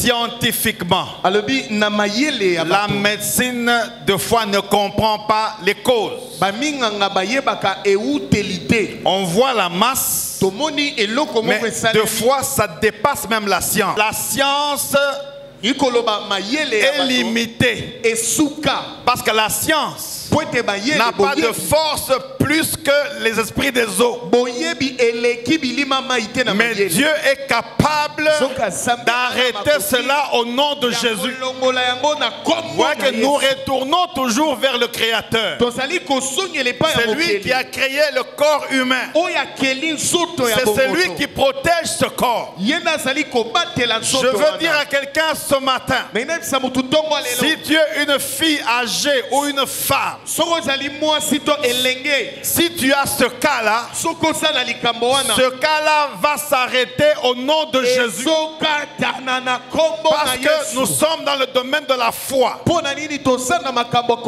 scientifiquement. La médecine, de fois, ne comprend pas les causes. On voit la masse, mais de fois, ça dépasse même la science. La science est limitée. Parce que la science n'a pas de force plus que les esprits des eaux. Mais Dieu est capable d'arrêter cela au nom de Jésus. Voyez que nous retournons toujours vers le Créateur. C'est lui qui a créé le corps humain. C'est celui qui protège ce corps. Je veux dire à quelqu'un ce matin, si tu es une fille âgée ou une femme, si tu as ce cas-là, ce cas-là va s'arrêter au nom de Jésus. Parce que nous sommes dans le domaine de la foi.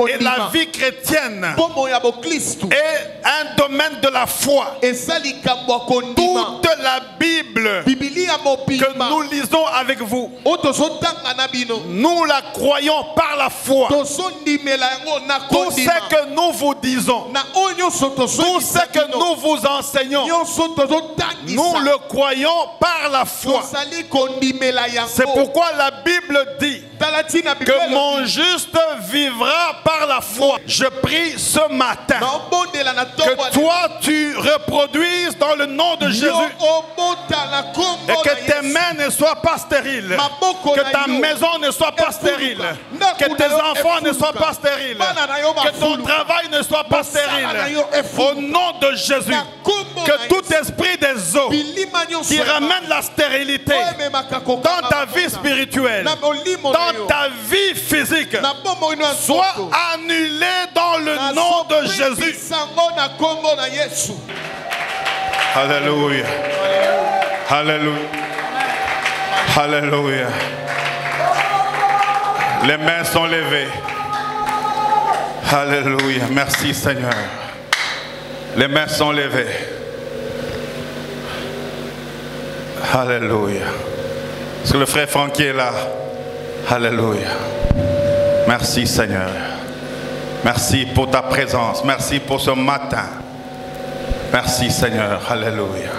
Et la vie chrétienne est un domaine de la foi. Toute la Bible que nous lisons avec vous, nous la croyons par la foi. Tout ce que nous vous disons, tout ce que nous vous enseignons, nous le croyons par la foi. C'est pourquoi la Bible dit que mon juste vivra par la foi. Je prie ce matin que toi tu reproduises dans le nom de Jésus et que tes mains ne soient pas stériles, que ta maison ne soit pas stérile, que tes enfants ne soient pas stériles, que ton travail ne soit pas stérile. Au nom de Jésus, que tout esprit des eaux qui ramène la stérilité dans ta vie spirituelle, dans ta vie physique, soit annulé dans le nom de Jésus. Alléluia. Alléluia. Alléluia. Les mains sont levées. Alléluia. Merci Seigneur. Les mains sont levées. Alléluia. Est-ce que le frère Francky est là? Alléluia. Merci Seigneur. Merci pour ta présence. Merci pour ce matin. Merci Seigneur. Alléluia.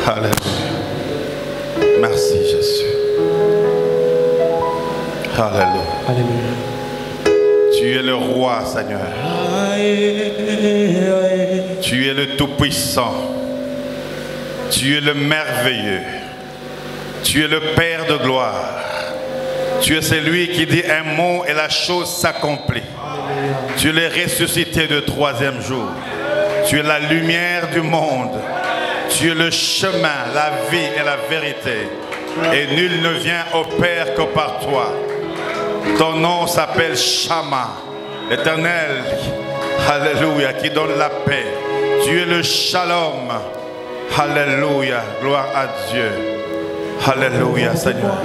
Alléluia. Merci Jésus. Alléluia. Alléluia. Tu es le roi Seigneur. Tu es le tout-puissant. Tu es le merveilleux. Tu es le Père de gloire. Tu es celui qui dit un mot et la chose s'accomplit. Tu es le ressuscité de troisième jour. Tu es la lumière du monde. Tu es le chemin, la vie et la vérité. Et nul ne vient au Père que par toi. Ton nom s'appelle Shama, l'Éternel. Alléluia, qui donne la paix. Tu es le Shalom. Alléluia, gloire à Dieu. Alléluia, Seigneur.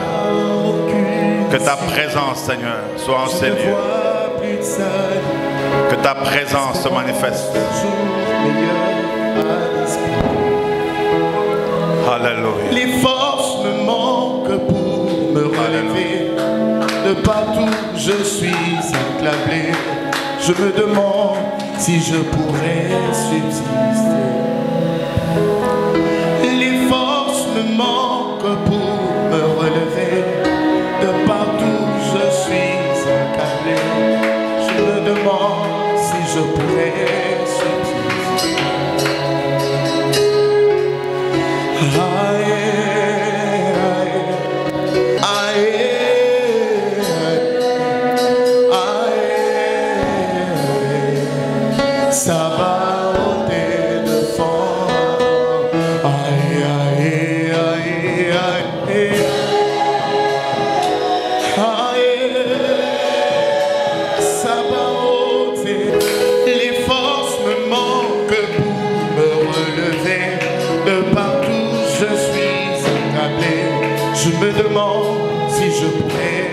Que ta présence, Seigneur, soit en ces lieux. Que ta présence se manifeste. Alléluia. Les forces me manquent pour me relever. De partout je suis acclamé. Je me demande si je pourrais subsister. Les forces me manquent pour me relever. De partout je suis acclamé. Je me demande si je pourrais subsister. Je me demande si je pourrais.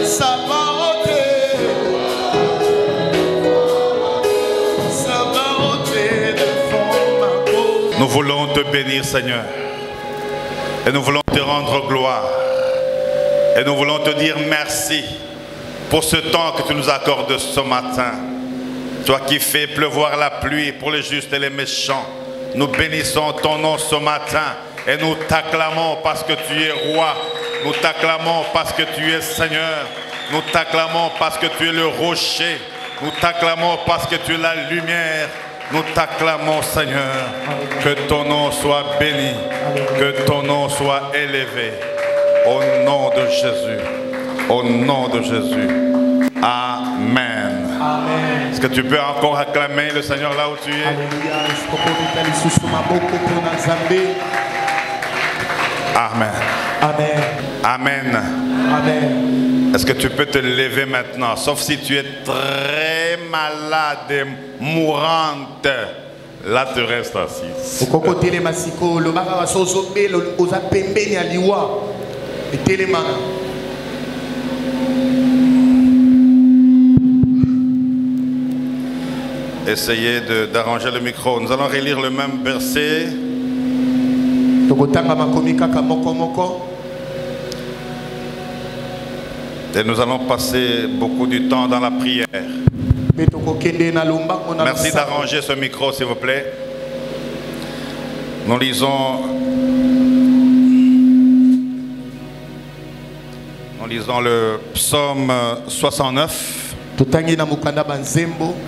Ça va ôter. Nous voulons te bénir, Seigneur. Et nous voulons te rendre gloire. Et nous voulons te dire merci pour ce temps que tu nous accordes ce matin. Toi qui fais pleuvoir la pluie pour les justes et les méchants. Nous bénissons ton nom ce matin. Et nous t'acclamons parce que tu es roi. Nous t'acclamons parce que tu es Seigneur. Nous t'acclamons parce que tu es le rocher. Nous t'acclamons parce que tu es la lumière. Nous t'acclamons, Seigneur. Que ton nom soit béni. Que ton nom soit élevé. Au nom de Jésus. Au nom de Jésus. Amen. Amen. Est-ce que tu peux encore acclamer le Seigneur là où tu es? Amen. Amen. Amen. Amen. Est-ce que tu peux te lever maintenant? Sauf si tu es très malade et mourante. Là, tu restes assise. Essayez d'arranger le micro. Nous allons relire le même verset. Et nous allons passer beaucoup du temps dans la prière. Merci d'arranger ce micro, s'il vous plaît. Nous lisons le psaume 69.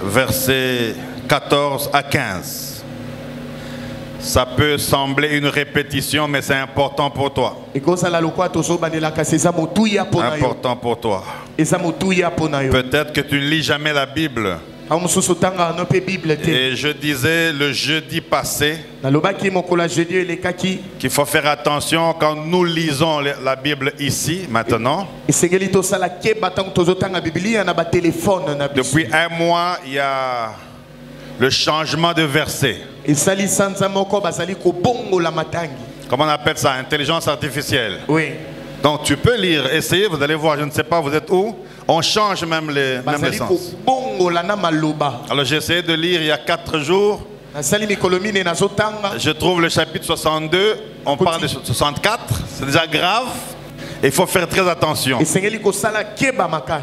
Versets 14 à 15. Ça peut sembler une répétition, mais c'est important pour toi. Important pour toi. Peut-être que tu ne lis jamais la Bible. Et je disais le jeudi passé qu'il faut faire attention quand nous lisons la Bible ici, maintenant. Depuis un mois, il y a le changement de verset. Comment on appelle ça? Intelligence artificielle. Oui. Donc tu peux lire, essayez, vous allez voir, je ne sais pas, vous êtes où? On change même les sens. Alors j'ai essayé de lire il y a 4 jours. Je trouve le chapitre 62, on parle de 64, c'est déjà grave. Il faut faire très attention.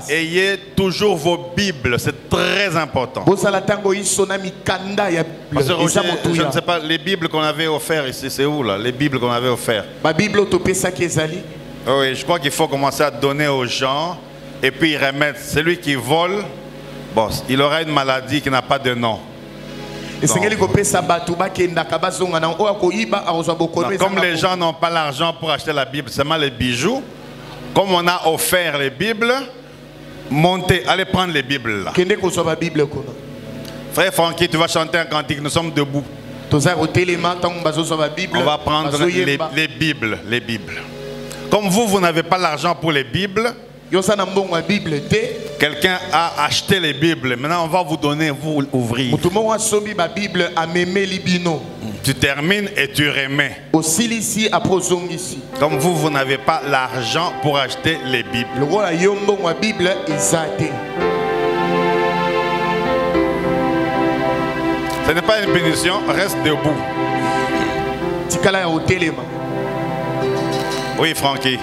Ayez toujours vos Bibles, c'est très important. Parce que Roger, je ne sais pas, les Bibles qu'on avait offertes ici, c'est où là? Les Bibles qu'on avait offertes. Oui, je crois qu'il faut commencer à donner aux gens et puis ils remettent. Celui qui vole, bon, il aura une maladie qui n'a pas de nom. Non, comme les gens n'ont pas l'argent pour acheter la Bible, seulement les bijoux, comme on a offert les Bibles, montez, allez prendre les Bibles là. Frère Francky, tu vas chanter un cantique, nous sommes debout. On va prendre les Bibles, les Bibles. Comme vous n'avez pas l'argent pour les Bibles, quelqu'un a acheté les Bibles. Maintenant, on va vous donner, vous ouvrir. Tu termines et tu remets. Comme vous n'avez pas l'argent pour acheter les Bibles. Ce n'est pas une bénédiction, reste debout. Oui, Francky.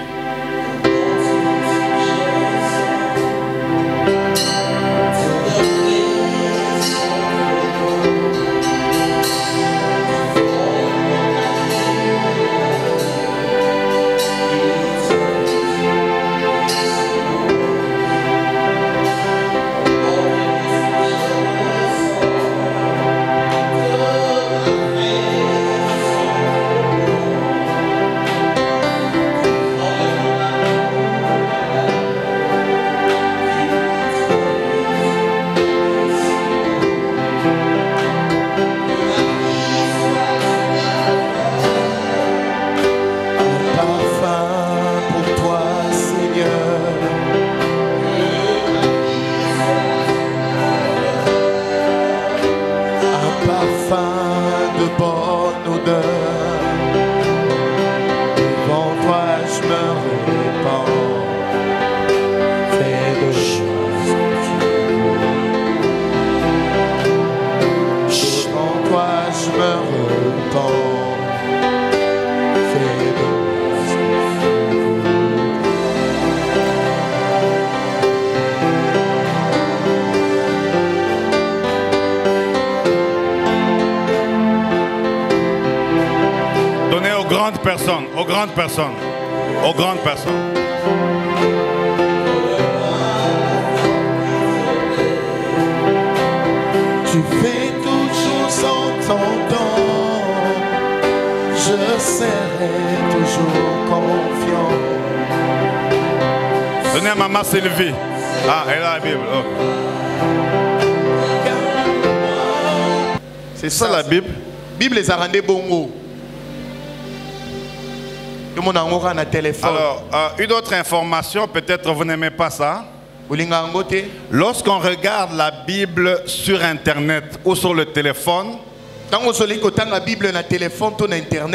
grandes personnes, aux grandes personnes, aux grandes personnes. Tu fais toutes choses en ton temps, je serai toujours confiant. Donnez à maman Sylvie. Ah, elle a la Bible. Oh. C'est ça la Bible. Bible les a rendus bongo. Alors, une autre information, peut-être vous n'aimez pas ça. Lorsqu'on regarde la Bible sur Internet ou sur le téléphone,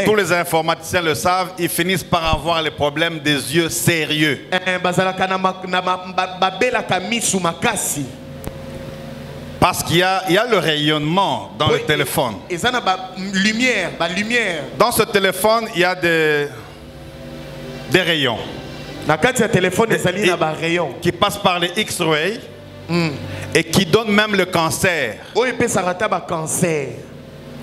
tous les informaticiens le savent, ils finissent par avoir les problèmes des yeux sérieux. Parce qu'il y a le rayonnement dans le téléphone. Dans ce téléphone, il y a des rayons qui passent par les X-rays et qui donnent même le cancer.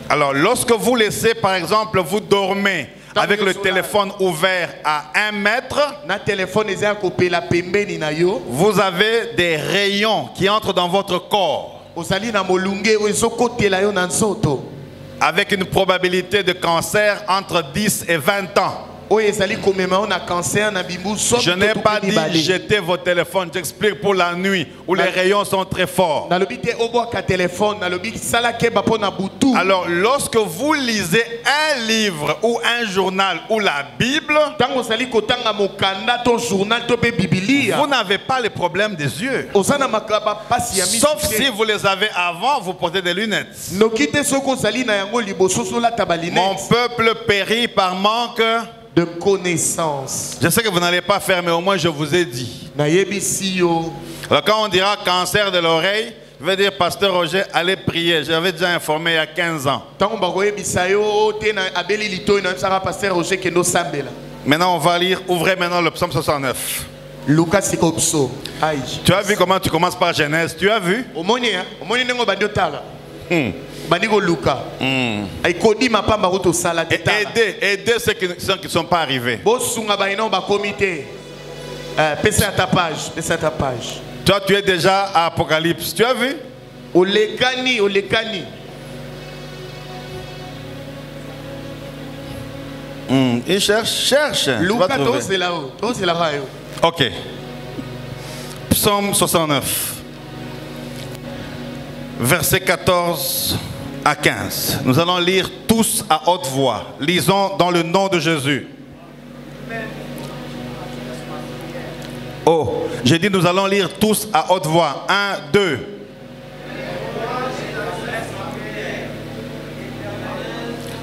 Alors, lorsque vous laissez, par exemple, vous dormez avec le téléphone ouvert à 1 mètre, vous avez des rayons qui entrent dans votre corps avec une probabilité de cancer entre 10 et 20 ans. Je n'ai pas dit jeter vos téléphones, j'explique pour la nuit où les rayons sont très forts. Alors lorsque vous lisez un livre ou un journal ou la Bible, vous n'avez pas les problèmes des yeux. Sauf si vous les avez avant, vous portez des lunettes. Mon peuple périt par manque de connaissance. Je sais que vous n'allez pas faire, mais au moins je vous ai dit. Alors quand on dira cancer de l'oreille, je vais dire, Pasteur Roger, allez prier. J'avais déjà informé il y a 15 ans. Maintenant on va lire, ouvrez maintenant le psaume 69. Tu as vu comment tu commences par Genèse? Tu as vu? Aidez ceux qui ne sont pas arrivés. Toi, tu es déjà à Apocalypse. Tu as vu? Il cherche. Ok. Psaume 69. Verset 14 à 15. Nous allons lire tous à haute voix. Lisons dans le nom de Jésus. Oh, j'ai dit nous allons lire tous à haute voix. 1, 2.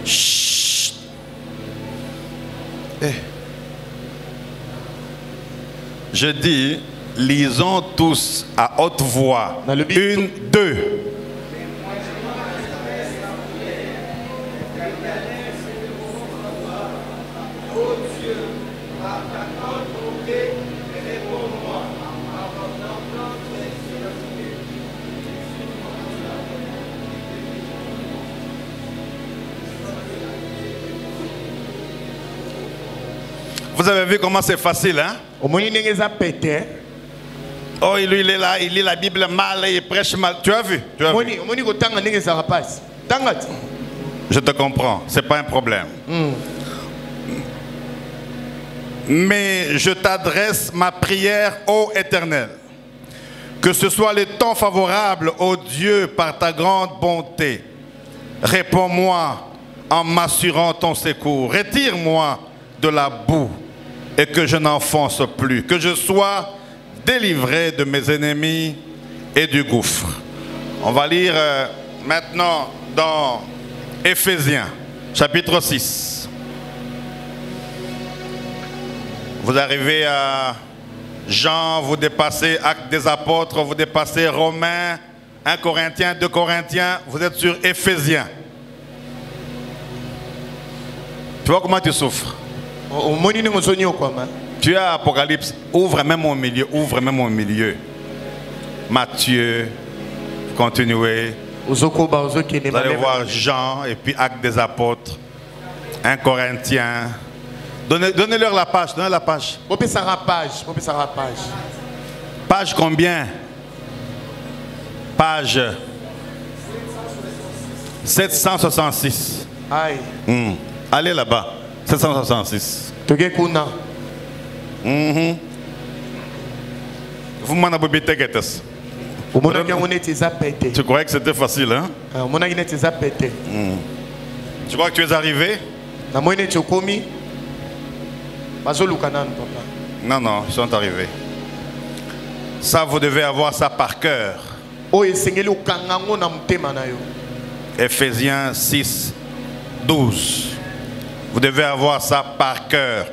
Chut. Je dis, lisons tous à haute voix. 1, 2. Vous avez vu comment c'est facile, hein? Oh, lui, il est là, il lit la Bible mal, il prêche mal. Tu as vu? Tu as vu? Je te comprends, c'est pas un problème. Mais je t'adresse ma prière, ô Éternel. Que ce soit le temps favorable, ô Dieu, par ta grande bonté. Réponds-moi en m'assurant ton secours. Retire-moi de la boue et que je n'enfonce plus. Que je sois délivré de mes ennemis et du gouffre. On va lire maintenant dans Éphésiens, chapitre 6. Vous arrivez à Jean, vous dépassez Actes des Apôtres, vous dépassez Romains, 1 Corinthiens, 2 Corinthiens, vous êtes sur Éphésiens. Tu vois comment tu souffres? Tu as Apocalypse, ouvre même au milieu, Matthieu, continuez. Vous allez voir Jean et puis Actes des Apôtres. 1 Corinthiens. Donnez-leur la page. Donnez la page. Page combien? Page 766. Allez là-bas. 766. Vous m'en avez bité. Tu croyais que c'était facile, hein? Tu crois que tu es arrivé? Non, non, ils sont arrivés. Ça, vous devez avoir ça par cœur. Ephésiens 6, 12. Vous devez avoir ça par cœur.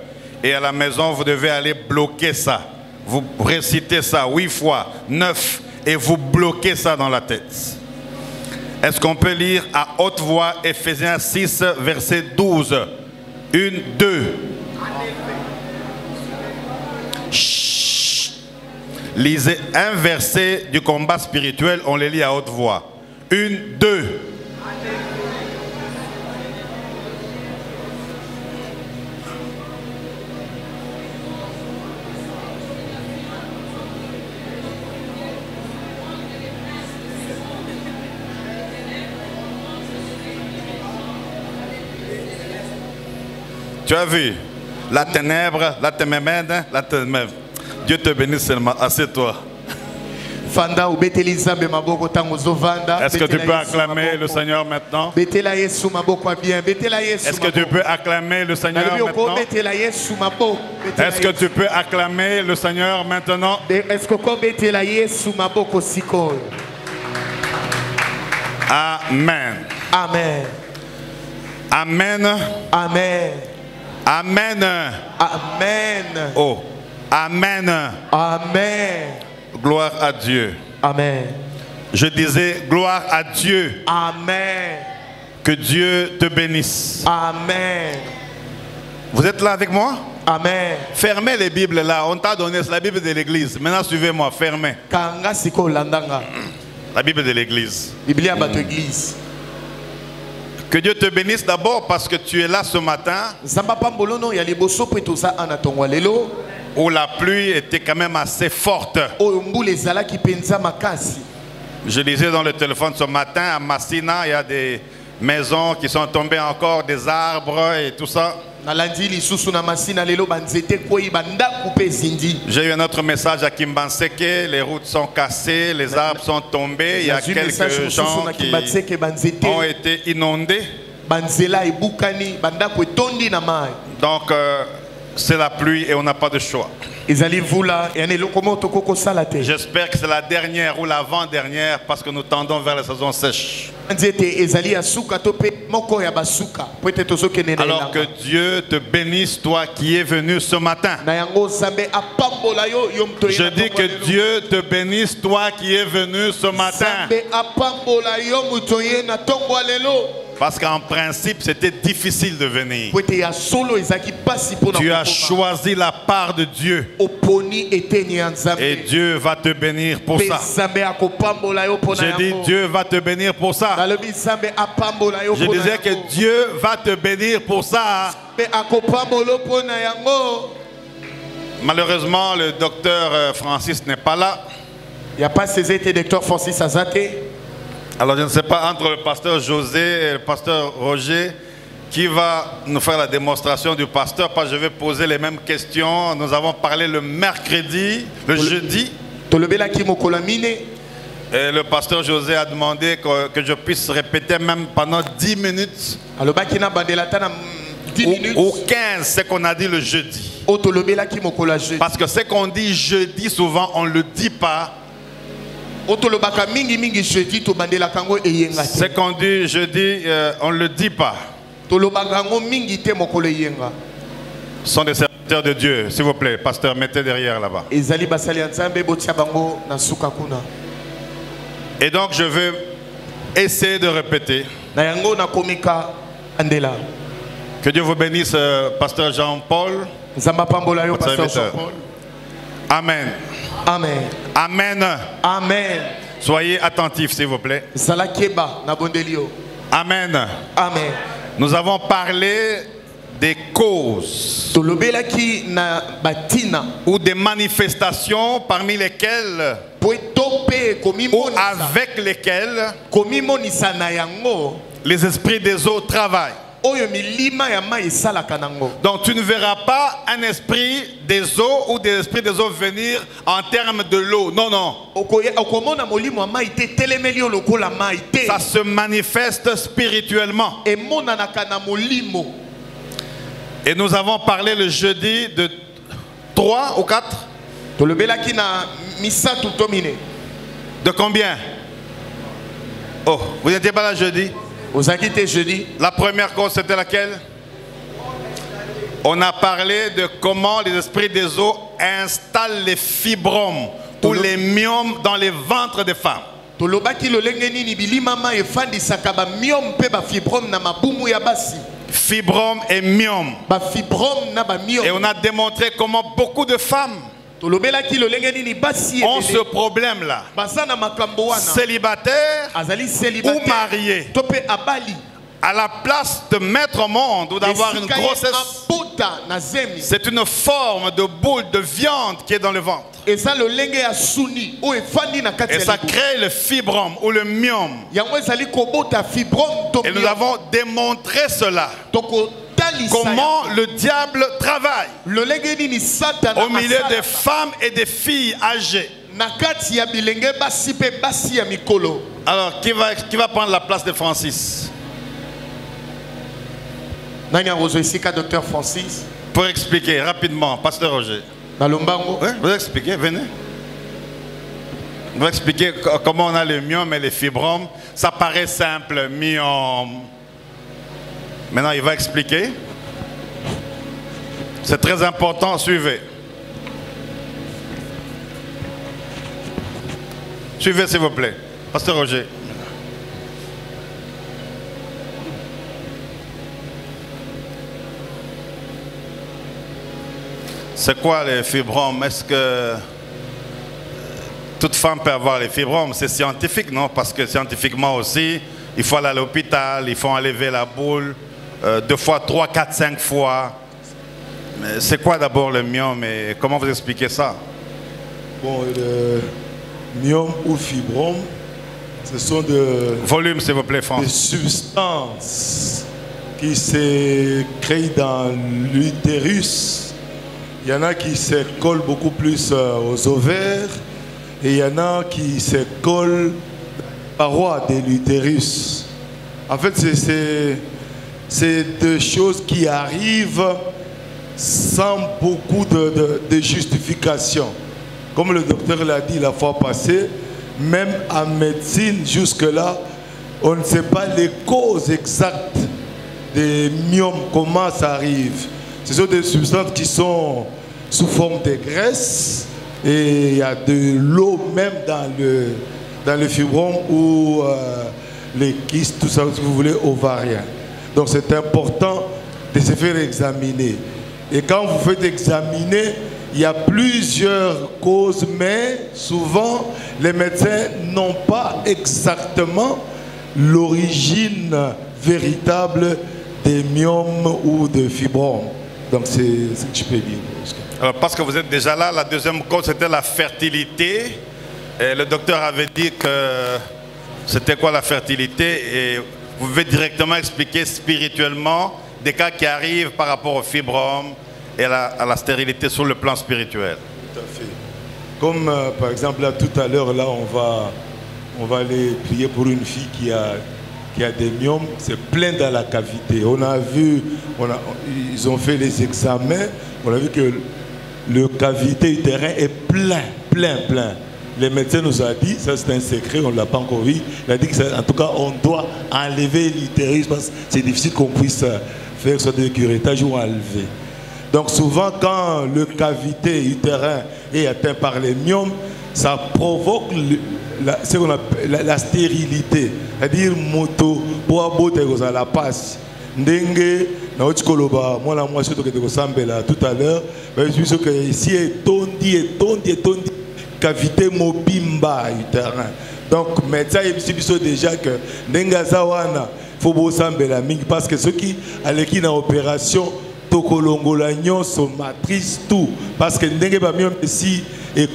Et à la maison, vous devez aller bloquer ça. Vous récitez ça 8 fois, 9, et vous bloquez ça dans la tête. Est-ce qu'on peut lire à haute voix Ephésiens 6, verset 12? 1, 2. Chut. Lisez un verset du combat spirituel, on les lit à haute voix. 1, 2. Tu as vu la ténèbre, la témémède, la ténèbre. Dieu te bénisse seulement. Assieds-toi. Est-ce que tu peux acclamer le Seigneur maintenant? Est-ce que tu peux acclamer le Seigneur maintenant? Est-ce que tu peux acclamer le Seigneur maintenant? Amen. Amen. Amen. Amen. Amen. Amen. Oh. Amen. Amen. Gloire à Dieu. Amen. Je disais gloire à Dieu. Amen. Que Dieu te bénisse. Amen. Vous êtes là avec moi? Amen. Fermez les Bibles là. On t'a donné la Bible de l'église. Maintenant suivez-moi. Fermez. La Bible de l'église. Que Dieu te bénisse d'abord parce que tu es là ce matin où la pluie était quand même assez forte. Je lisais dans le téléphone ce matin à Massina, il y a des maisons qui sont tombées encore, des arbres et tout ça. J'ai eu un autre message à Kimbanseke, les routes sont cassées, les arbres sont tombés, il y a quelques gens qui ont été inondés. Donc c'est la pluie et on n'a pas de choix. J'espère que c'est la dernière ou l'avant-dernière parce que nous tendons vers la saison sèche. Alors que Dieu te bénisse, toi qui es venu ce matin. Je dis que Dieu te bénisse, toi qui es venu ce matin. Parce qu'en principe, c'était difficile de venir. Tu as choisi la part de Dieu. Et Dieu va te bénir pour ça. J'ai dit, Dieu va te bénir pour ça. Je disais que Dieu va te bénir pour ça. Malheureusement, le docteur Francis n'est pas là. Il n'y a pas ces été docteur Francis Azate. Alors je ne sais pas entre le pasteur José et le pasteur Roger qui va nous faire la démonstration du pasteur, parce que je vais poser les mêmes questions. Nous avons parlé le mercredi, le jeudi. Et le pasteur José a demandé que je puisse répéter même pendant 10 minutes. Ou 15, ce qu'on a dit le jeudi. Parce que ce qu'on dit jeudi, souvent on ne le dit pas. Ce qu'on dit jeudi, on ne le dit pas. Ce sont des serviteurs de Dieu. S'il vous plaît, pasteur, mettez derrière là-bas. Et donc je vais essayer de répéter. Que Dieu vous bénisse, pasteur Jean-Paul. Amen. Amen. Amen. Amen. Soyez attentifs, s'il vous plaît. Amen. Amen. Nous avons parlé des causes ou des manifestations parmi lesquelles ou avec lesquelles les esprits des eaux travaillent. Donc tu ne verras pas un esprit des eaux ou des esprits des eaux venir en termes de l'eau. Non, non. Ça se manifeste spirituellement. Et nous avons parlé le jeudi de 3 ou 4. De combien? Oh, vous n'étiez pas là jeudi? La première cause, c'était laquelle? On a parlé de comment les esprits des eaux installent les fibromes ou les myomes dans les ventres des femmes. Fibromes et myomes. Et on a démontré comment beaucoup de femmes ont ce problème-là. Célibataires ou mariés. À la place de mettre au monde ou d'avoir une grossesse, c'est une forme de boule de viande qui est dans le ventre. Et ça crée le fibrome ou le myome. Et nous avons démontré cela. Comment le diable travaille au milieu des femmes et des filles âgées. Alors, qui va prendre la place de Francis? Docteur Francis. Pour expliquer rapidement, Pasteur Roger. Oui, vous expliquez, venez. Vous expliquer comment on a le myome et les fibromes. Ça paraît simple, myome. Maintenant, il va expliquer. C'est très important, suivez. Suivez, s'il vous plaît. Pasteur Roger. C'est quoi les fibromes? Est-ce que toute femme peut avoir les fibromes? C'est scientifique, non? Parce que scientifiquement aussi, il faut aller à l'hôpital, il faut enlever la boule 2 fois, 3, 4, 5 fois. C'est quoi d'abord le myome et comment vous expliquez ça? Bon, le myome ou fibrome, ce sont de... Volume, s'il vous plaît, François. Des substances qui se créent dans l'utérus. Il y en a qui se collent beaucoup plus aux ovaires et il y en a qui se collent aux parois de l'utérus. En fait, c'est des choses qui arrivent sans beaucoup de justification. Comme le docteur l'a dit la fois passée, même en médecine, jusque-là, on ne sait pas les causes exactes des myomes, comment ça arrive. Ce sont des substances qui sont sous forme de graisse et il y a de l'eau même dans le fibrome ou les kystes, tout ça, si vous voulez, ovariens. Donc c'est important de se faire examiner. Et quand vous faites examiner, il y a plusieurs causes, mais souvent les médecins n'ont pas exactement l'origine véritable des myomes ou de fibromes. Donc c'est ce que je peux dire. Alors, parce que vous êtes déjà là, la deuxième cause c'était la fertilité. Et le docteur avait dit que c'était quoi la fertilité et vous pouvez directement expliquer spirituellement des cas qui arrivent par rapport au fibrome et à la stérilité sur le plan spirituel. Tout à fait. Comme par exemple là tout à l'heure, là on va aller prier pour une fille qui a des myomes, c'est plein dans la cavité. On a vu, ils ont fait les examens, on a vu que le cavité utérin est plein. Les médecins nous ont dit, ça c'est un secret, on ne l'a pas encore vu, il a dit qu'en tout cas on doit enlever l'utérus parce que c'est difficile qu'on puisse faire soit de curettage ou enlever. Donc souvent quand le cavité utérin est atteint par les myomes, ça provoque ce qu'on appelle la stérilité. C'est-à-dire moto, pour aboter à la passe. Ndenge, na otikoloba, moi la moitié de Sambela tout à l'heure, je suis que ici est tondi, cavité mobimba utérin. Donc médecin il déjà que Ndenga Zawana faut beau Sambela parce que ceux qui allaient qui dans opération tokolongola nyonso matrice tout parce que ndenge ba miom ici et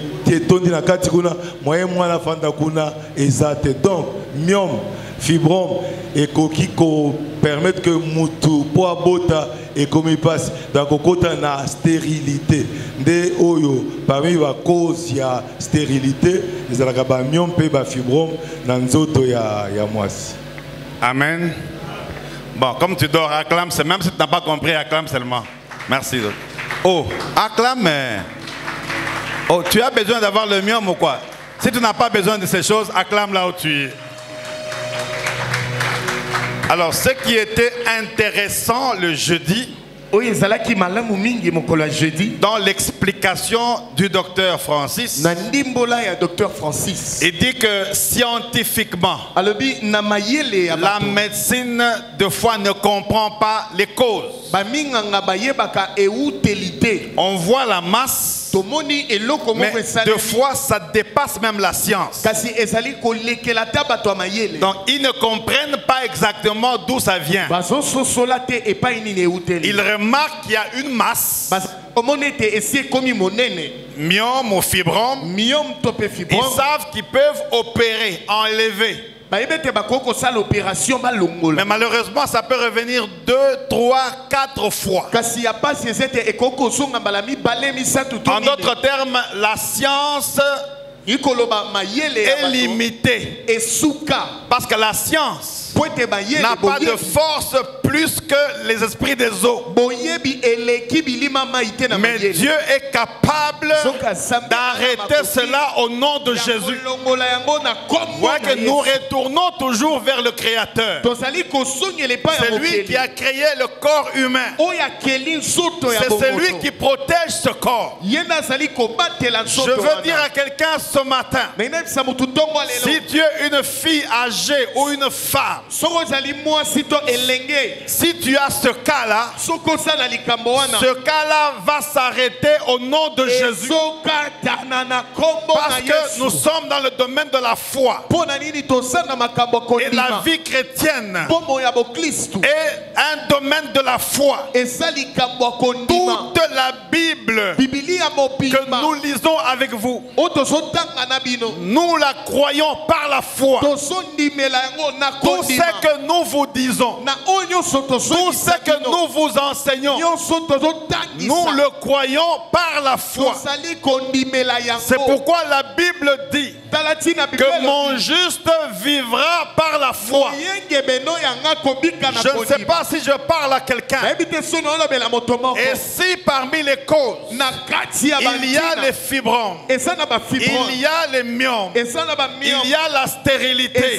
tondi na kati kuna moyen mwana fanda kuna ezate donc miom fibrome et koki ko permettre que mutu po abota et comme il passe donc kokota na stérilité nde oyo parmi ba cause ya stérilité ezalaka ba miom pe ba fibrome na nzoto ya mwasi. Amen. Bon, comme tu dors, acclame, même si tu n'as pas compris, acclame seulement. Merci. Oh, acclame. Oh, tu as besoin d'avoir le myome ou quoi? Si tu n'as pas besoin de ces choses, acclame là où tu es. Alors, ce qui était intéressant le jeudi, dans l'explication du docteur Francis, il dit que scientifiquement, la médecine de foi ne comprend pas les causes. On voit la masse, mais de fois ça dépasse même la science. Donc ils ne comprennent pas exactement d'où ça vient. Ils remarquent qu'il y a une masse, myome ou fibrome. Ils savent qu'ils peuvent opérer, enlever. Mais malheureusement, ça peut revenir 2, 3, 4 fois. En d'autres termes, la science est limitée. Parce que la science n'a pas de force plus que les esprits des eaux. Mais Dieu est capable d'arrêter cela au nom de Jésus. Voyez que nous retournons toujours vers le Créateur. C'est lui qui a créé le corps humain. C'est celui qui protège ce corps. Je veux dire à quelqu'un ce matin, si tu es une fille âgée ou une femme, si tu as ce cas-là, ce cas-là va s'arrêter au nom de Jésus. Parce que nous sommes dans le domaine de la foi. Et la vie chrétienne est un domaine de la foi. Toute la Bible que nous lisons avec vous, nous la croyons par la foi. Tout ce que nous vous disons, tout ce que nous vous enseignons, nous le croyons par la foi. C'est pourquoi la Bible dit que mon juste vivra par la foi. Je ne sais pas si je parle à quelqu'un. Et si parmi les causes, il y a les fibromes, il y a les myomes, il y a la stérilité,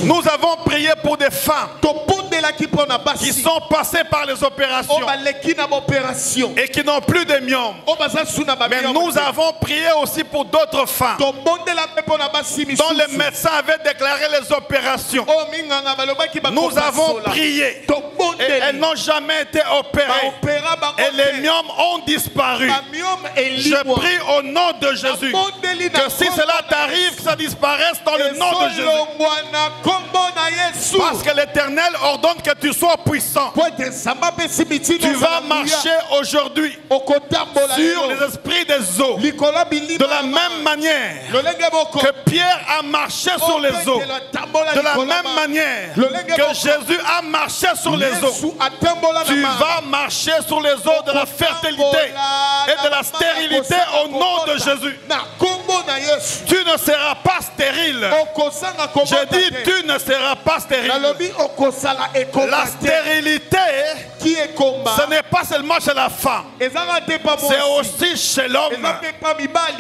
nous avons prié pour des femmes qui sont passées par les opérations et qui n'ont plus de myomes. Mais nous avons prié aussi pour d'autres femmes dont les médecins avaient déclaré les opérations. Nous avons prié et elles n'ont jamais été opérées et les myomes ont disparu. Je prie au nom de Jésus que si cela t'arrive, que ça disparaisse dans le nom de Jésus. Parce que l'Éternel ordonne que tu sois puissant. Tu vas marcher aujourd'hui sur les esprits des eaux. De la même manière que Pierre a marché sur les eaux. De la même manière que Jésus a marché sur les eaux. Tu vas marcher sur les eaux de la fertilité et de la stérilité au nom de Jésus. Tu ne seras pas stérile. Je dis tu ne seras pas stérile. La stérilité, ce n'est pas seulement chez la femme, c'est aussi chez l'homme.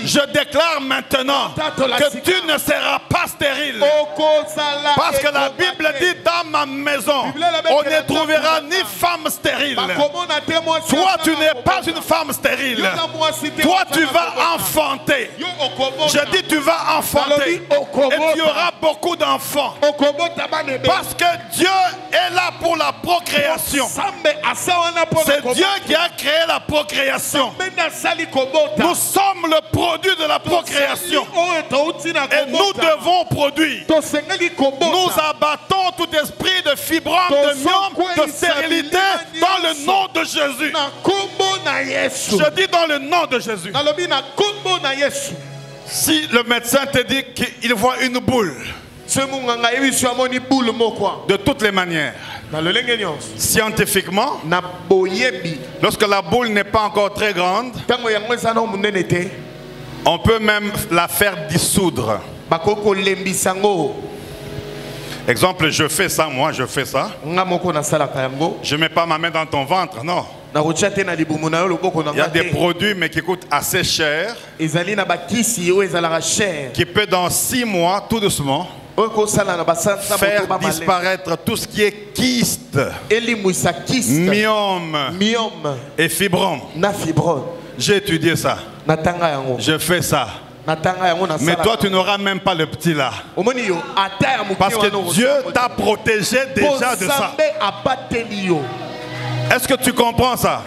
Je déclare maintenant que tu ne seras pas stérile. Parce que la Bible dit dans ma maison, on ne trouvera ni femme stérile. Toi, tu n'es pas une femme stérile. Toi, tu vas enfanter. Je dis tu vas enfanter. Et tu auras beaucoup d'enfants. Parce que Dieu est là pour la procréation. C'est Dieu qui a créé la procréation. Nous sommes le produit de la procréation. Et nous devons produire. Nous abattons tout esprit de fibromes, de myomes, de stérilité dans le nom de Jésus. Je dis dans le nom de Jésus. Si le médecin te dit qu'il voit une boule, de toutes les manières, scientifiquement, lorsque la boule n'est pas encore très grande, on peut même la faire dissoudre. Exemple, je fais ça, moi je fais ça. Je ne mets pas ma main dans ton ventre, non. Il y a des produits mais qui coûtent assez cher, qui peut dans 6 mois, tout doucement, faire disparaître tout ce qui est kyste, myome et fibrome. J'ai étudié ça. Je fais ça. Mais toi, tu n'auras même pas le petit là. Parce que Dieu t'a protégé déjà de ça. Est-ce que tu comprends ça?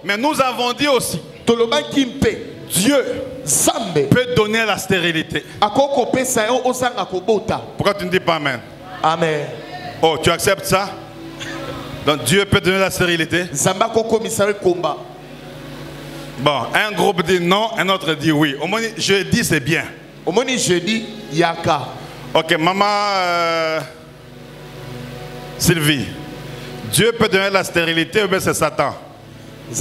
Mais nous avons dit aussi, Dieu peut donner la stérilité. Pourquoi tu ne dis pas Amen? Amen. Oh, tu acceptes ça? Donc Dieu peut donner la stérilité. Bon, un groupe dit non, un autre dit oui. Au moins, je dis c'est bien. Au moins, je dis yaka. Ok, maman Sylvie, Dieu peut donner la stérilité ou bien c'est Satan? Je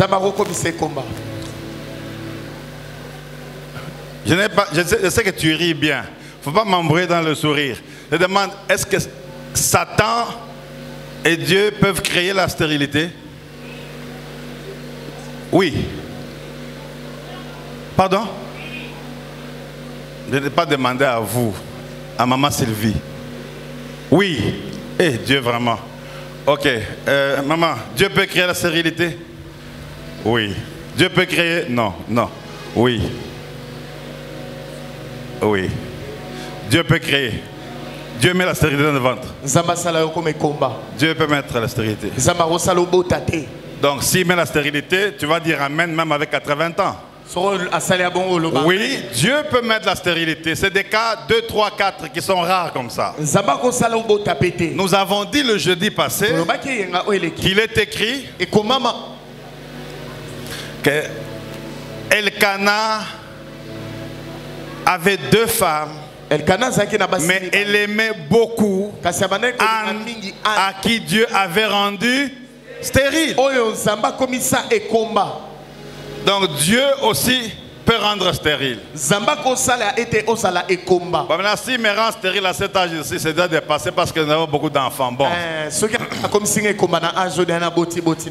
sais que tu ris bien. Il ne faut pas m'embrouiller dans le sourire. Je demande, est-ce que Satan et Dieu peuvent créer la stérilité? Oui. Pardon? Je n'ai pas demandé à vous, à maman Sylvie. Oui. Eh, Dieu vraiment. Ok. Maman, Dieu peut créer la stérilité? Oui. Dieu peut créer? Non, non. Oui. Oui. Dieu peut créer. Dieu met la stérilité dans le ventre. Dieu peut mettre la stérilité. Donc, s'il met la stérilité, tu vas dire Amen même avec 80 ans. Oui, Dieu peut mettre la stérilité. C'est des cas 2, 3, 4 qui sont rares comme ça. Nous avons dit le jeudi passé qu'il est écrit que Elkana avait 2 femmes, mais elle aimait beaucoup Anne, à qui Dieu avait rendu stérile. Donc Dieu aussi peut rendre stérile. Bon, maintenant, si me rend stérile à cet âge ici, c'est déjà dépassé parce que nous avons beaucoup d'enfants. Bon.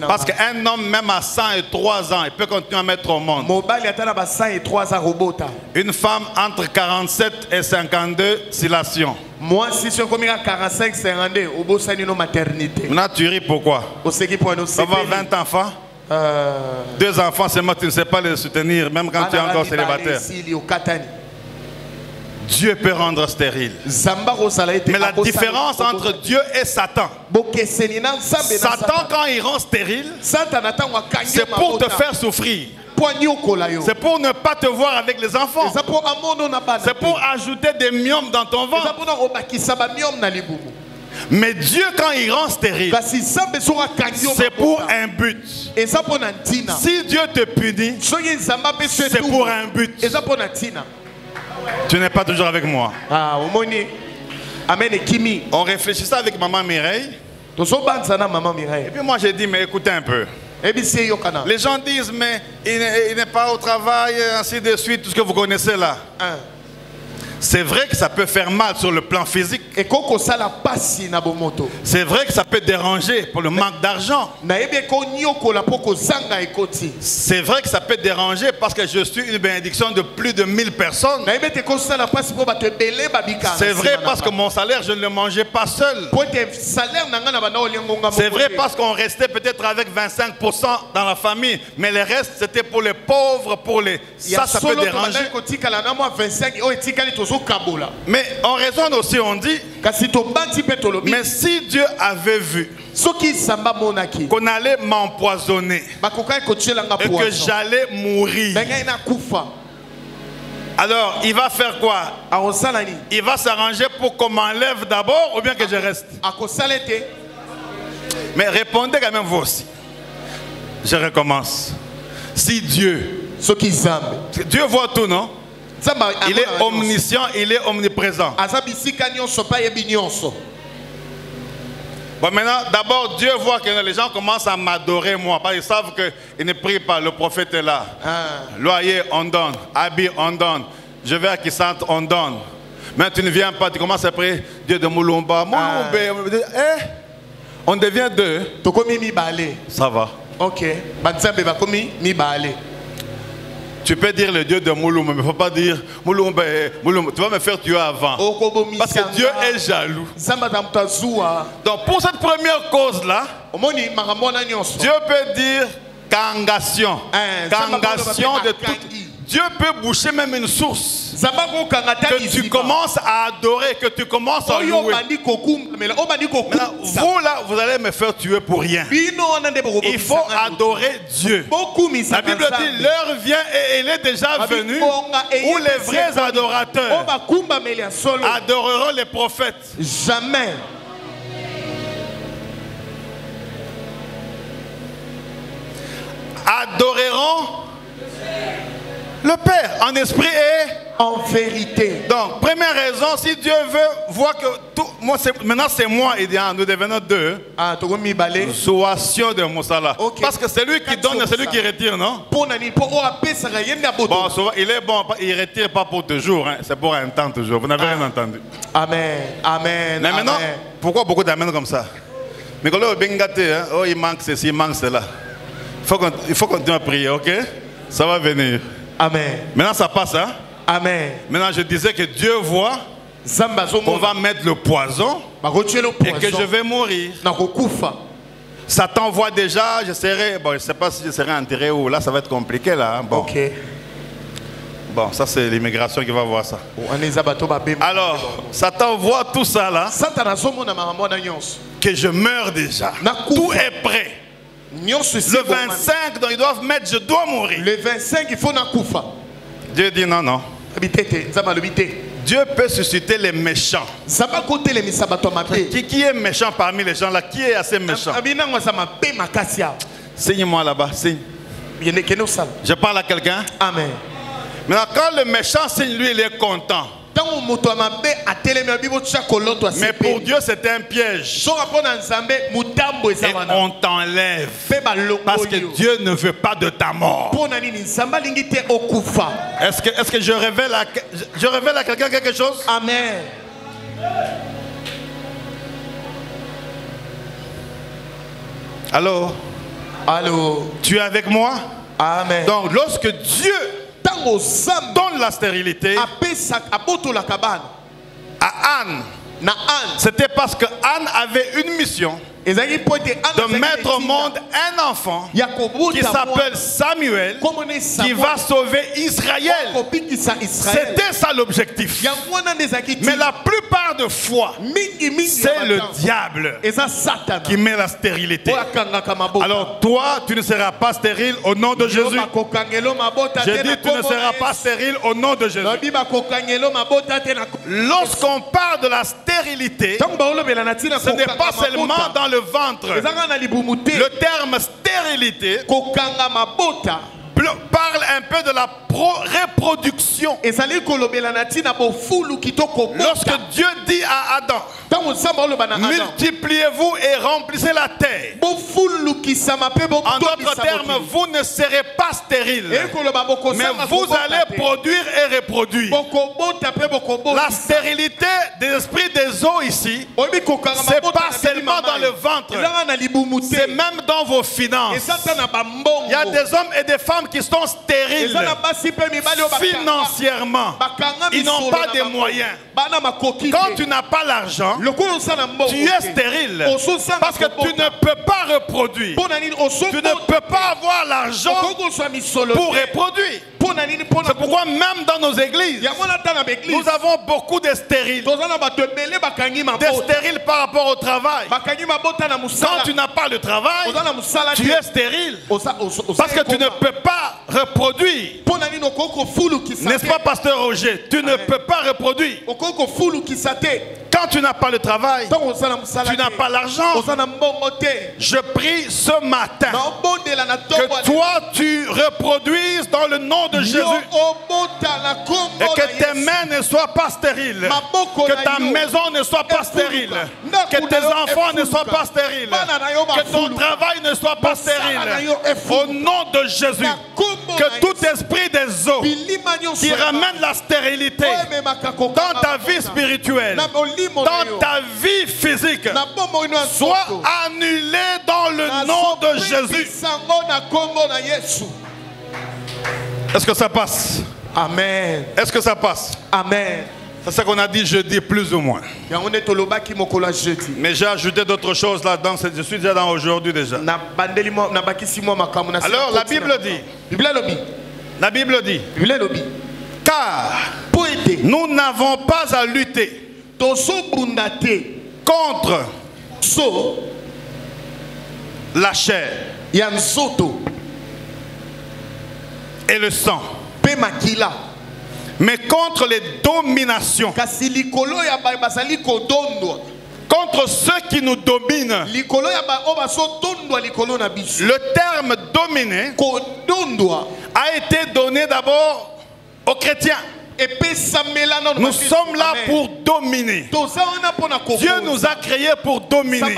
Parce qu'un homme, même à 103 ans, il peut continuer à mettre au monde. Une femme entre 47 et 52 silations. Moi, si je suis à 45, 52, au beau salut, maternité. Maintenant, tu ris pourquoi? Ça va 20 enfants? 2 enfants seulement, tu ne sais pas les soutenir, même quand tu es encore célibataire. Dieu peut rendre stérile. Mais la différence entre Dieu et Satan, Satan quand il rend stérile, c'est pour te faire souffrir. C'est pour ne pas te voir avec les enfants. C'est pour ajouter des myomes dans ton ventre. Mais Dieu, quand il rend stérile, c'est pour un but. Si Dieu te punit, c'est pour un but. Tu n'es pas toujours avec moi. On réfléchissait avec maman Mireille. Et puis moi j'ai dit, mais écoutez un peu. Les gens disent, mais il n'est pas au travail, ainsi de suite, tout ce que vous connaissez là. C'est vrai que ça peut faire mal sur le plan physique. C'est vrai que ça peut déranger pour le manque d'argent. C'est vrai que ça peut déranger parce que je suis une bénédiction de plus de 1000 personnes. C'est vrai parce que mon salaire, je ne le mangeais pas seul. C'est vrai parce qu'on restait peut-être avec 25% dans la famille. Mais le reste, c'était pour les pauvres, pour les... Ça peut déranger. Mais on raisonne aussi, on dit, mais si Dieu avait vu qu'on allait m'empoisonner et que j'allais mourir, Alors, il va faire quoi? Il va s'arranger pour qu'on m'enlève d'abord ou bien que je reste? Mais répondez quand même vous aussi. Je recommence. Si Dieu, Dieu voit tout, non? Il est omniscient, il est omniprésent. Bon, maintenant, d'abord, Dieu voit que les gens commencent à m'adorer, moi. Parce qu'ils savent qu'ils ne prient pas, le prophète est là. Loyer, on donne. Habit, on donne. Je vais à Kisante, on donne. Mais tu ne viens pas, tu commences à prier. Dieu de Moulumba. On devient deux. Ça va. Ok. Tu peux dire le Dieu de Moulumba, mais il ne faut pas dire Moulumba. Tu vas me faire tuer avant. Parce que Dieu est jaloux. Donc pour cette première cause-là, Dieu peut dire kangation. Kangation de tout. Dieu peut boucher même une source. Que tu commences à adorer, que tu commences à louer. Maintenant, vous là, vous allez me faire tuer pour rien. Il faut adorer Dieu. La Bible dit, l'heure vient et elle est déjà venue où les vrais adorateurs adoreront les prophètes. Jamais. Adoreront le Père en esprit et en vérité. Donc, première raison, si Dieu veut voir que tout, moi, maintenant c'est moi, et nous devenons deux. Soation de Moussala. Okay. Parce que c'est lui qui donne et c'est lui qui retire, non? Bon, souvent, il est bon, il ne retire pas pour toujours, hein. C'est pour un temps toujours. Vous n'avez rien entendu. Amen. Amen. Mais maintenant, pourquoi beaucoup d'amens comme ça? Mais quand il manque ceci, il manque cela. Il faut continuer à prier, ok? Ça va venir. Amen. Maintenant ça passe, hein? Amen. Maintenant je disais que Dieu voit qu'on va mettre le poison et que je vais mourir. Satan voit déjà, je serai, bon je ne sais pas si je serai enterré ou là ça va être compliqué là. Hein? Bon. Okay. Bon, ça c'est l'immigration qui va voir ça. Alors, Satan voit tout ça là. Que je meurs déjà. Tout est prêt. Le 25, donc ils doivent mettre, je dois mourir. Le 25, il faut nakufa. Dieu dit non, non. Dieu peut susciter les méchants. Qui est méchant parmi les gens là? Qui est assez méchant? Signe-moi là-bas, signe. Je parle à quelqu'un. Amen. Maintenant, quand le méchant signe, lui, il est content. Mais pour Dieu, c'est un piège. Et on t'enlève. Parce que Dieu ne veut pas de ta mort. Est-ce que je révèle à quelqu'un quelque chose? Amen. Allô? Allô? Tu es avec moi? Amen. Donc, lorsque Dieu donne la stérilité à Anne, c'était parce que Anne avait une mission de mettre au monde un enfant qui s'appelle Samuel, qui va sauver Israël. C'était ça l'objectif. Mais la plupart de fois, c'est le diable qui met la stérilité. Alors toi, tu ne seras pas stérile au nom de Jésus. J'ai dit, tu ne seras pas stérile au nom de Jésus. Lorsqu'on parle de la stérilité, ce n'est pas seulement dans le ventre. Le terme stérilité parle un peu de la reproduction. Lorsque Dieu dit à Adam, multipliez-vous et remplissez la terre. En d'autres termes, vous ne serez pas stérile, mais vous allez produire et reproduire. La stérilité des esprits des eaux ici, c'est pas seulement dans le ventre, c'est même dans vos finances. Il y a des hommes et des femmes qui sont stériles financièrement. Ils n'ont pas de moyens. Quand tu n'as pas l'argent, Tu es stérile. Parce que tu ne peux pas reproduire. Tu ne peux pas avoir l'argent pour reproduire. C'est pourquoi même dans nos églises, nous avons beaucoup de stériles. Des stériles par rapport au travail. Quand tu n'as pas le travail, tu es stérile. Parce que tu ne peux pas reproduire. N'est-ce pas, pasteur Roger? Tu ne peux pas reproduire. Quand tu n'as pas le travail, tu n'as pas l'argent. Je prie ce matin que toi tu reproduises dans le nom de Jésus et que tes mains ne soient pas stériles, que ta maison ne soit pas stérile, que tes enfants ne soient pas stériles, que ton travail ne soit pas stérile. Au nom de Jésus, que tout esprit des eaux qui ramène la stérilité dans ta vie spirituelle, dans ta vie physique, soit annulé dans le nom de Jésus. Est-ce que ça passe? Amen. Est-ce que ça passe? Amen. C'est ça qu'on a dit jeudi, plus ou moins. Mais j'ai ajouté d'autres choses là-dedans. Je suis déjà dans aujourd'hui déjà. Alors la Bible dit. La Bible dit. Car nous n'avons pas à lutter contre la chair et le sang, mais contre les dominations, contre ceux qui nous dominent. Le terme dominer a été donné d'abord aux chrétiens. Nous sommes là pour dominer. Dieu nous a créés pour dominer.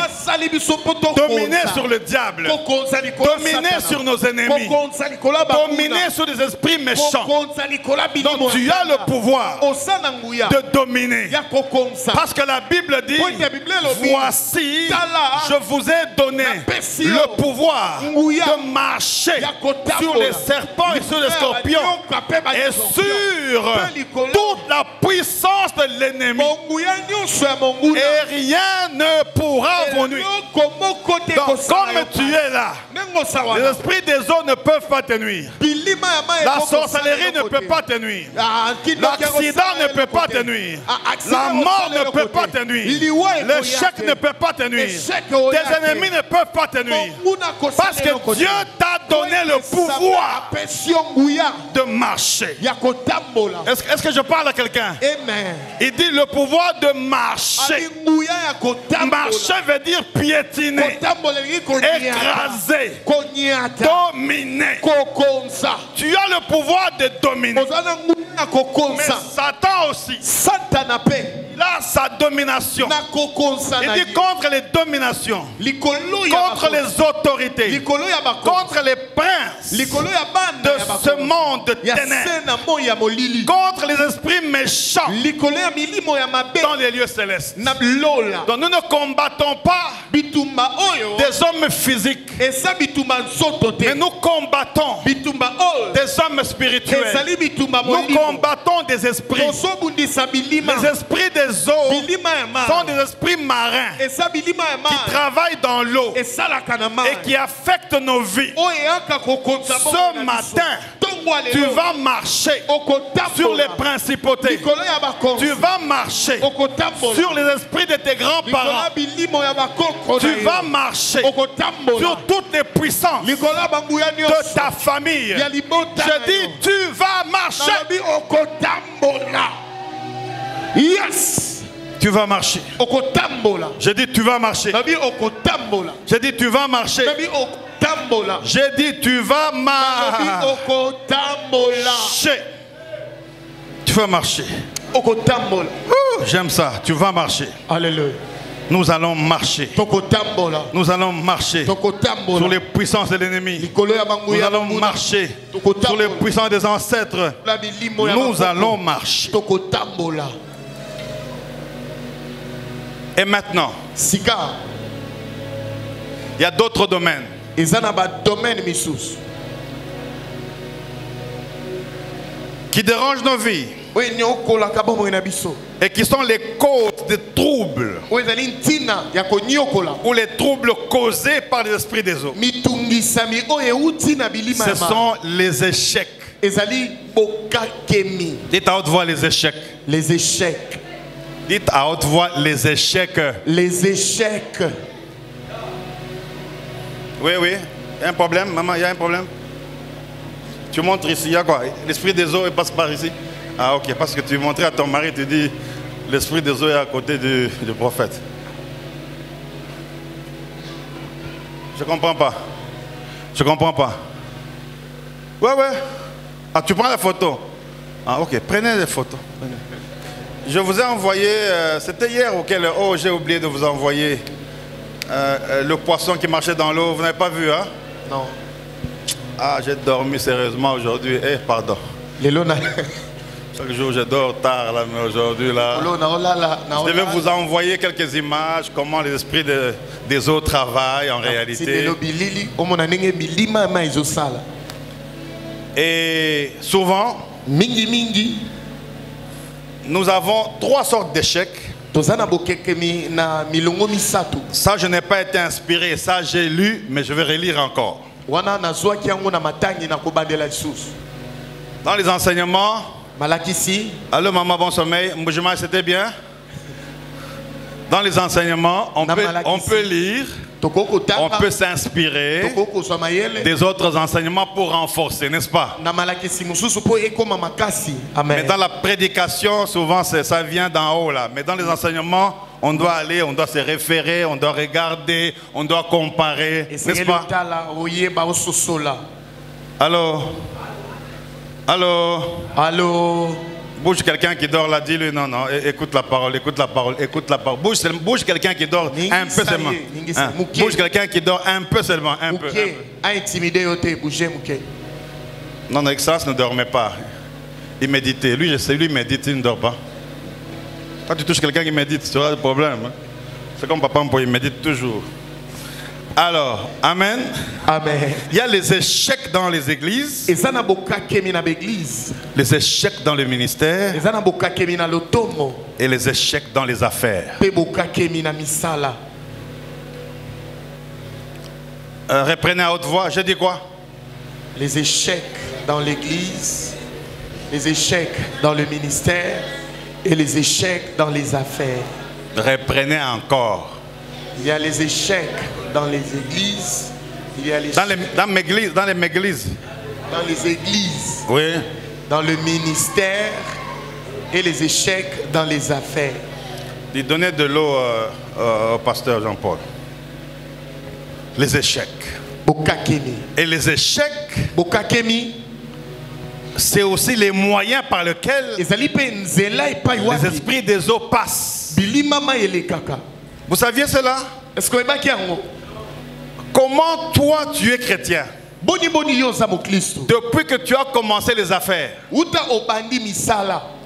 Dominer sur le diable. Dominer sur nos ennemis. Dominer sur les esprits méchants. Donc tu as le pouvoir de dominer. Parce que la Bible dit, voici, je vous ai donné le pouvoir de marcher sur les serpents et sur les scorpions et sur toute la puissance de l'ennemi, et rien ne pourra vous nuire. Donc comme tu es là, les esprits des eaux ne peuvent pas te nuire, la sorcellerie ne peut pas te nuire, l'accident ne peut pas te nuire, la mort ne peut pas te nuire, l'échec ne peut pas te nuire, tes ennemis ne peuvent pas te nuire, parce que Dieu t'a donné le pouvoir de marcher. Est-ce que je parle à quelqu'un? Il dit le pouvoir de marcher. Marcher veut dire piétiner, écraser, dominer. Tu as le pouvoir de dominer. Mais Satan aussi, il a sa domination. Il dit contre les dominations, contre les autorités, contre les princes de ce monde de ténèbres, contre les esprits méchants dans les lieux célestes. Donc nous ne combattons pas des hommes physiques, mais nous combattons des hommes spirituels. Nous combattons des esprits. Les esprits des eaux sont des esprits marins qui travaillent dans l'eau et qui affectent nos vies. Ce matin, tu vas marcher sur les principautés. Tu vas marcher sur les esprits de tes grands-parents. Tu vas marcher sur toutes les puissances de ta famille. Je dis, tu vas marcher. Yes. Tu vas marcher. Je dis, tu vas marcher. Je dis, tu vas marcher. J'ai dit, tu vas marcher. Tu vas marcher. J'aime ça. Tu vas marcher. Alléluia. Nous allons marcher. Nous allons marcher sur les puissances de l'ennemi. Nous allons marcher sur les puissances des ancêtres. Nous allons marcher. Et maintenant, il y a d'autres domaines qui dérangent nos vies. et qui sont les causes des troubles ou les troubles causés par les esprits des autres. Ce sont les échecs. Dites à haute voix les échecs. Les échecs. Dites à haute voix les échecs. Les échecs. Oui, oui. Il y a un problème, maman, il y a un problème. Tu montres ici, il y a quoi? L'esprit des eaux, il passe par ici. Ah, ok, parce que tu montrais à ton mari, tu dis, l'esprit des eaux est à côté du prophète. Je comprends pas. Je comprends pas. Ouais, ouais. Ah, tu prends la photo. Ah, ok, prenez les photos. Prenez. Je vous ai envoyé, c'était hier ou quelle heure? Oh, j'ai oublié de vous envoyer le poisson qui marchait dans l'eau. Vous n'avez pas vu, hein? Non. Ah, j'ai dormi sérieusement aujourd'hui. Eh, pardon. Chaque jour, je dors tard, là, mais aujourd'hui, là, je devais vous envoyer quelques images, comment les esprits des eaux travaillent en réalité. Et souvent, nous avons 3 sortes d'échecs. Ça, je n'ai pas été inspiré. Ça, j'ai lu, mais je vais relire encore. Dans les enseignements, allô maman, bon sommeil, Mboujima, c'était bien. Dans les enseignements, on peut lire, on peut s'inspirer des autres enseignements pour renforcer, n'est-ce pas? Mais dans la prédication, souvent ça vient d'en haut là. Mais dans les enseignements, on doit aller, on doit se référer, on doit regarder, on doit comparer, n'est-ce pas? Allô? Allô? Allô? Bouge quelqu'un qui dort là, dis-lui non, non, écoute la parole, écoute la parole, écoute la parole. Bouge quelqu'un qui dort un peu seulement. Hein? Bouge quelqu'un qui dort un peu seulement, un peu. Non, non, Excellence ne dormait pas. Il méditait. Lui, je sais, lui médite, il ne dort pas. Quand tu touches quelqu'un qui médite, tu auras des problèmes. Hein? C'est comme papa, il médite toujours. Alors, amen. Amen. Il y a les échecs dans les églises. Les échecs dans le ministère. Et les échecs dans les affaires. Reprenez à haute voix. Je dis quoi? Les échecs dans l'église, les échecs dans le ministère et les échecs dans les affaires. Reprenez encore. Il y a les échecs dans les églises, il y a les dans les églises. Dans les églises. Oui. Dans le ministère et les échecs dans les affaires. Il donnait de l'eau au pasteur Jean-Paul. Les échecs. Et les échecs, c'est aussi les moyens par lesquels les esprits des eaux passent. Vous saviez cela? Comment toi tu es chrétien? Depuis que tu as commencé les affaires,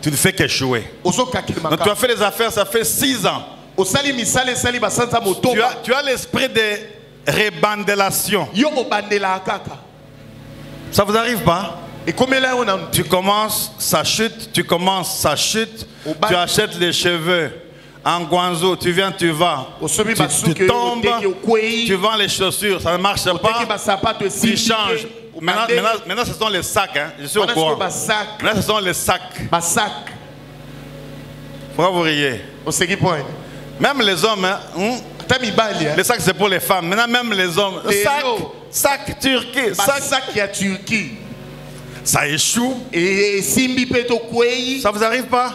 tu ne fais qu'échouer. Donc tu as fait les affaires, ça fait 6 ans. Tu as l'esprit de rebandélation. Ça vous arrive pas? Tu commences, ça chute, tu commences, ça chute. Tu achètes les cheveux en guanzo, tu viens, tu vas, tu tombes, tu vends les chaussures, ça ne marche pas, tu changes. Maintenant ce sont les sacs, hein. Je suis au courant. Maintenant ce sont les sacs. Pourquoi vous riez? Même les hommes, hein, les sacs c'est pour les femmes. Maintenant même les hommes, sac Turquie, sac. Ça échoue. Ça vous arrive pas?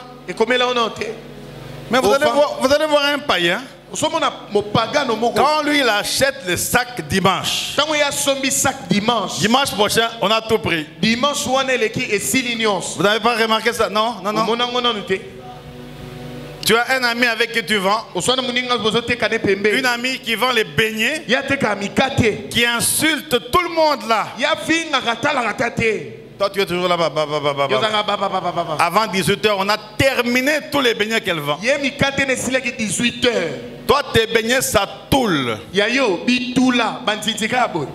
Mais vous allez voir un païen. Quand lui il achète le sac dimanche. Dimanche prochain, on a tout pris. Vous n'avez pas remarqué ça? Non, non, non. Tu as un ami avec qui tu vends. Une amie qui vend les beignets. Qui insulte tout le monde là. Toi, tu es toujours là. Avant 18 h, on a terminé tous les beignets qu'elle vend. Toi, tes beignets, ça toule.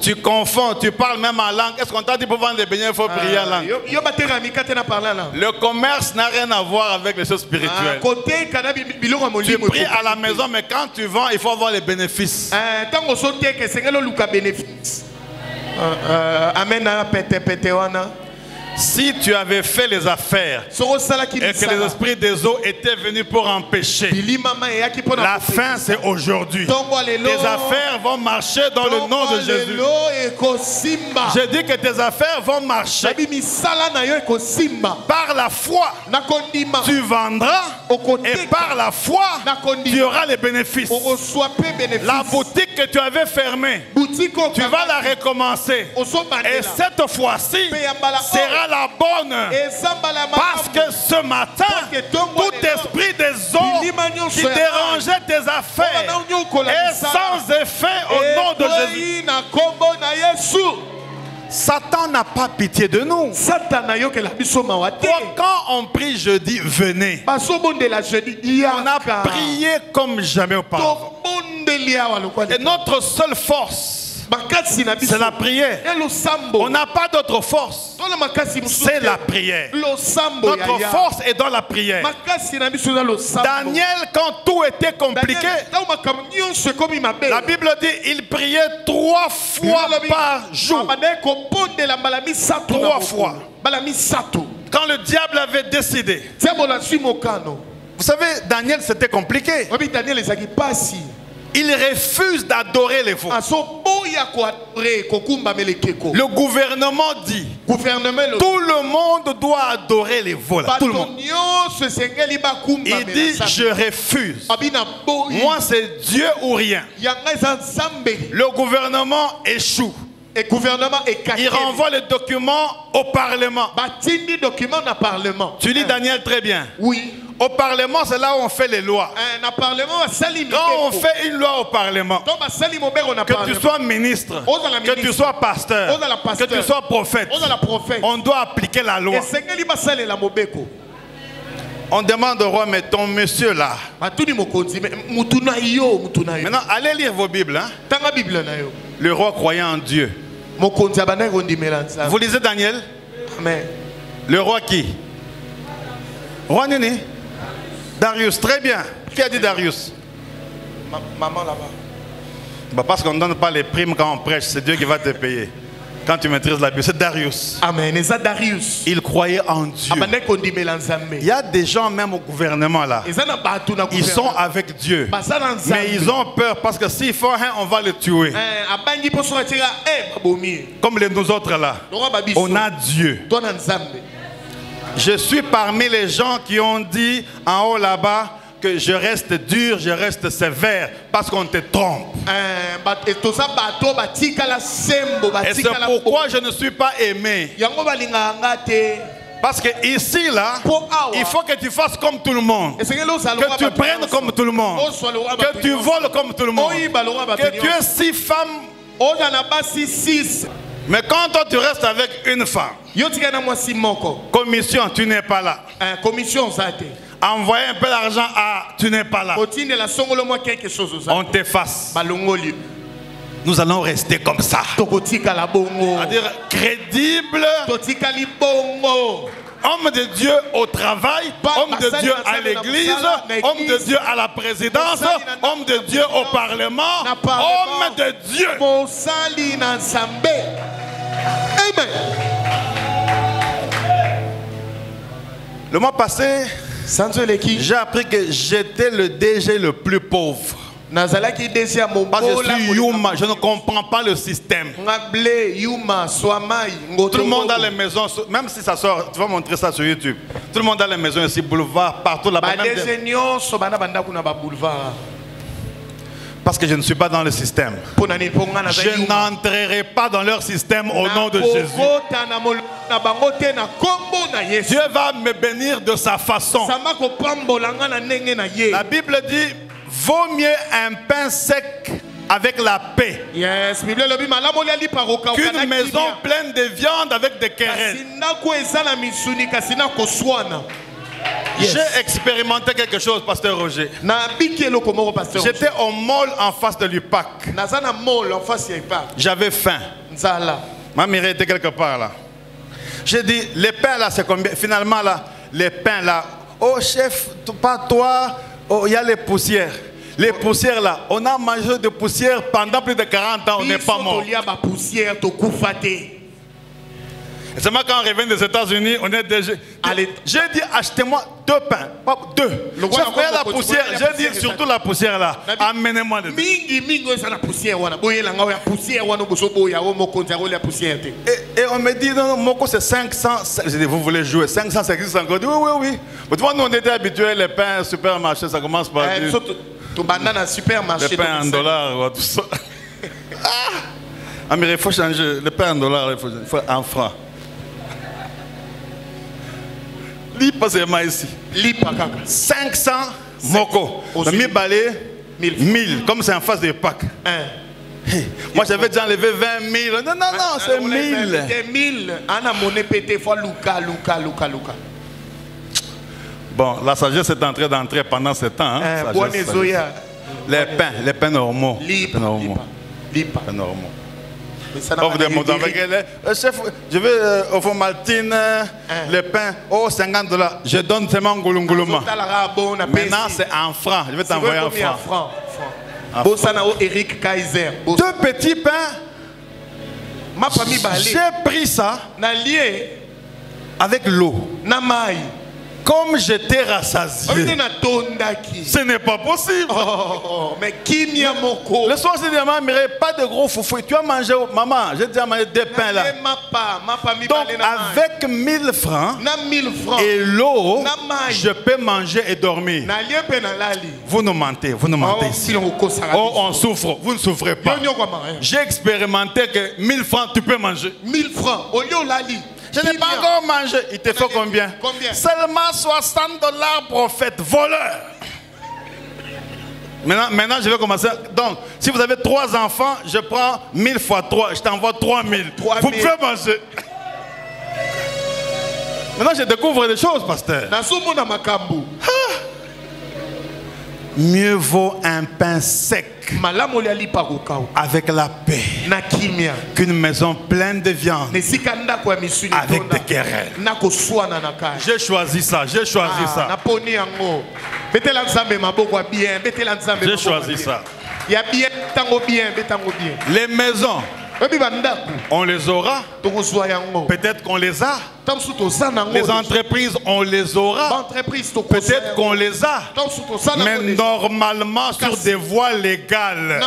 Tu confonds, tu parles même en langue. Est-ce qu'on t'a dit pour vendre des beignets, il faut prier en langue? Le commerce n'a rien à voir avec les choses spirituelles. Tu pries à la maison, mais quand tu vends, il faut avoir les bénéfices. Amen. Si tu avais fait les affaires et que les esprits des eaux étaient venus pour empêcher, la fin c'est aujourd'hui. Tes affaires vont marcher dans le nom de Jésus. Je dis que tes affaires vont marcher. Par la foi, tu vendras et par la foi, tu auras les bénéfices. La boutique que tu avais fermée, tu vas la recommencer. Et cette fois-ci, sera la bonne, parce que ce matin tout esprit des eaux qui dérangeait tes affaires est sans effet au nom de Jésus. Satan n'a pas pitié de nous. Quand on prie jeudi, venez. On a prié comme jamais auparavant. Et notre seule force, c'est la prière. On n'a pas d'autre force. C'est la prière. Notre force est dans la prière. Daniel, quand tout était compliqué, la Bible dit il priait 3 fois par jour. 3 fois. Quand le diable avait décidé. Vous savez, Daniel, c'était compliqué. Il refuse d'adorer les veaux. Le gouvernement dit tout le monde doit adorer les veaux. Tout le monde. Il dit je refuse. Moi c'est Dieu ou rien. Le gouvernement échoue. Il renvoie le document au Parlement. Tu lis Daniel très bien. Oui. Au Parlement, c'est là où on fait les lois. Quand on fait une loi au Parlement, que tu sois ministre, que tu sois pasteur, que tu sois prophète, on doit appliquer la loi. On demande au roi, mais ton monsieur là. Maintenant, allez lire vos Bibles. Hein? Le roi croyait en Dieu. Vous lisez Daniel? Le roi qui? Roi Nini? Darius, très bien. Qui a dit Darius? Maman là-bas. Parce qu'on ne donne pas les primes quand on prêche, c'est Dieu qui va te payer. Quand tu maîtrises la Bible, c'est Darius. Amen. Darius. Il croyait en Dieu. Il y a des gens même au gouvernement là. Ils sont avec Dieu. Mais ils ont peur parce que s'il faut rien, on va le tuer. Comme nous autres là. On a Dieu. Je suis parmi les gens qui ont dit en haut là-bas que je reste dur, je reste sévère parce qu'on te trompe. Et c'est pourquoi je ne suis pas aimé. Parce que ici là, il faut que tu fasses comme tout le monde. Que tu prennes comme tout le monde. Que tu voles comme tout le monde. Que tu aies 6 femmes. Mais quand toi tu restes avec une femme, commission, tu n'es pas là. Envoyer un peu d'argent, tu n'es pas là. On t'efface. Nous allons rester comme ça. C'est-à-dire crédible. Homme de Dieu au travail, homme de Dieu à l'église, homme de Dieu à la présidence, homme de Dieu au parlement, homme de Dieu. Amen. Le mois passé, j'ai appris que j'étais le DG le plus pauvre. Parce que je suis Yuma, je ne comprends pas le système. Tout le monde a les maisons, même si ça sort, tu vas montrer ça sur YouTube. Tout le monde a les maisons ici, boulevard, partout là-bas. Parce que je ne suis pas dans le système. Je n'entrerai pas dans leur système au nom de Jésus. Dieu va me bénir de sa façon. La Bible dit, vaut mieux un pain sec avec la paix qu'une maison pleine de viande avec des querelles. J'ai expérimenté quelque chose, pasteur Roger. J'étais au mall en face de l'UPAC. J'avais faim. Ma mère était quelque part là. J'ai dit, les pains là, c'est combien? Finalement là, les pains là. Oh chef, pas toi, il y a les poussières. Les poussières là, on a mangé de poussières pendant plus de 40 ans, on n'est pas mort. Et seulement quand on revient des États-Unis, on est déjà. J'ai dit, achetez-moi 2 pains, pas 2. J'ai la poussière, j'ai dit surtout la poussière là. Amenez-moi dedans. Et on me dit, non, Moko c'est 500. J'ai dit, vous voulez jouer 500, ça existe encore. Oui, oui, oui. Mais tu vois, nous on était habitués, les pains au supermarché, ça commence par. Les pains en dollars, tout ça. Ah, mais il faut changer. Les pains en dollars, il faut en francs. Lipa c'est ici. Lipa 500 Moko. Le 1000 balais, 1000. Comme c'est en face de Pâques. Hey, moi j'avais déjà enlevé 20 000. Non, non, non, c'est 1000. 1000. Anna monnaie pété fois Luca. Bon, la sagesse est en train d'entrer pendant ce temps. Hein, les pains normaux. Lipa. Normaux. Chef, je veux au Maltine, les pains, oh 50 $. Je donne seulement Ngulunguluma. Maintenant c'est en francs. Je vais t'envoyer en francs. Eric Kaiser. 2 petits pains. J'ai pris ça avec l'eau. Comme j'étais rassasié. Ce n'est pas possible. Mais qui m'y moko? Le soir, c'est dit, maman, pas de gros foufou. Tu as mangé, maman, j'ai déjà mangé 2 pains là. Donc, avec 1000 francs et l'eau, je peux manger et dormir. Vous nous mentez, vous nous mentez ici. Oh, on souffre, vous ne souffrez pas. J'ai expérimenté que 1000 francs, tu peux manger. 1000 francs, je n'ai pas encore mangé. Il te faut combien? Seulement 60 $, prophète, voleur. Maintenant, je vais commencer. Donc, si vous avez 3 enfants, je prends 1000 fois 3. Je t'envoie 3000. Vous pouvez manger. Maintenant, je découvre des choses, pasteur. Mieux vaut un pain sec avec la paix qu'une maison pleine de viande avec des querelles. J'ai choisi ça, j'ai choisi ça. J'ai choisi ça. Les maisons, on les aura. Peut-être qu'on les a. Les entreprises, on les aura. Peut-être qu'on les a. Mais normalement sur des voies légales.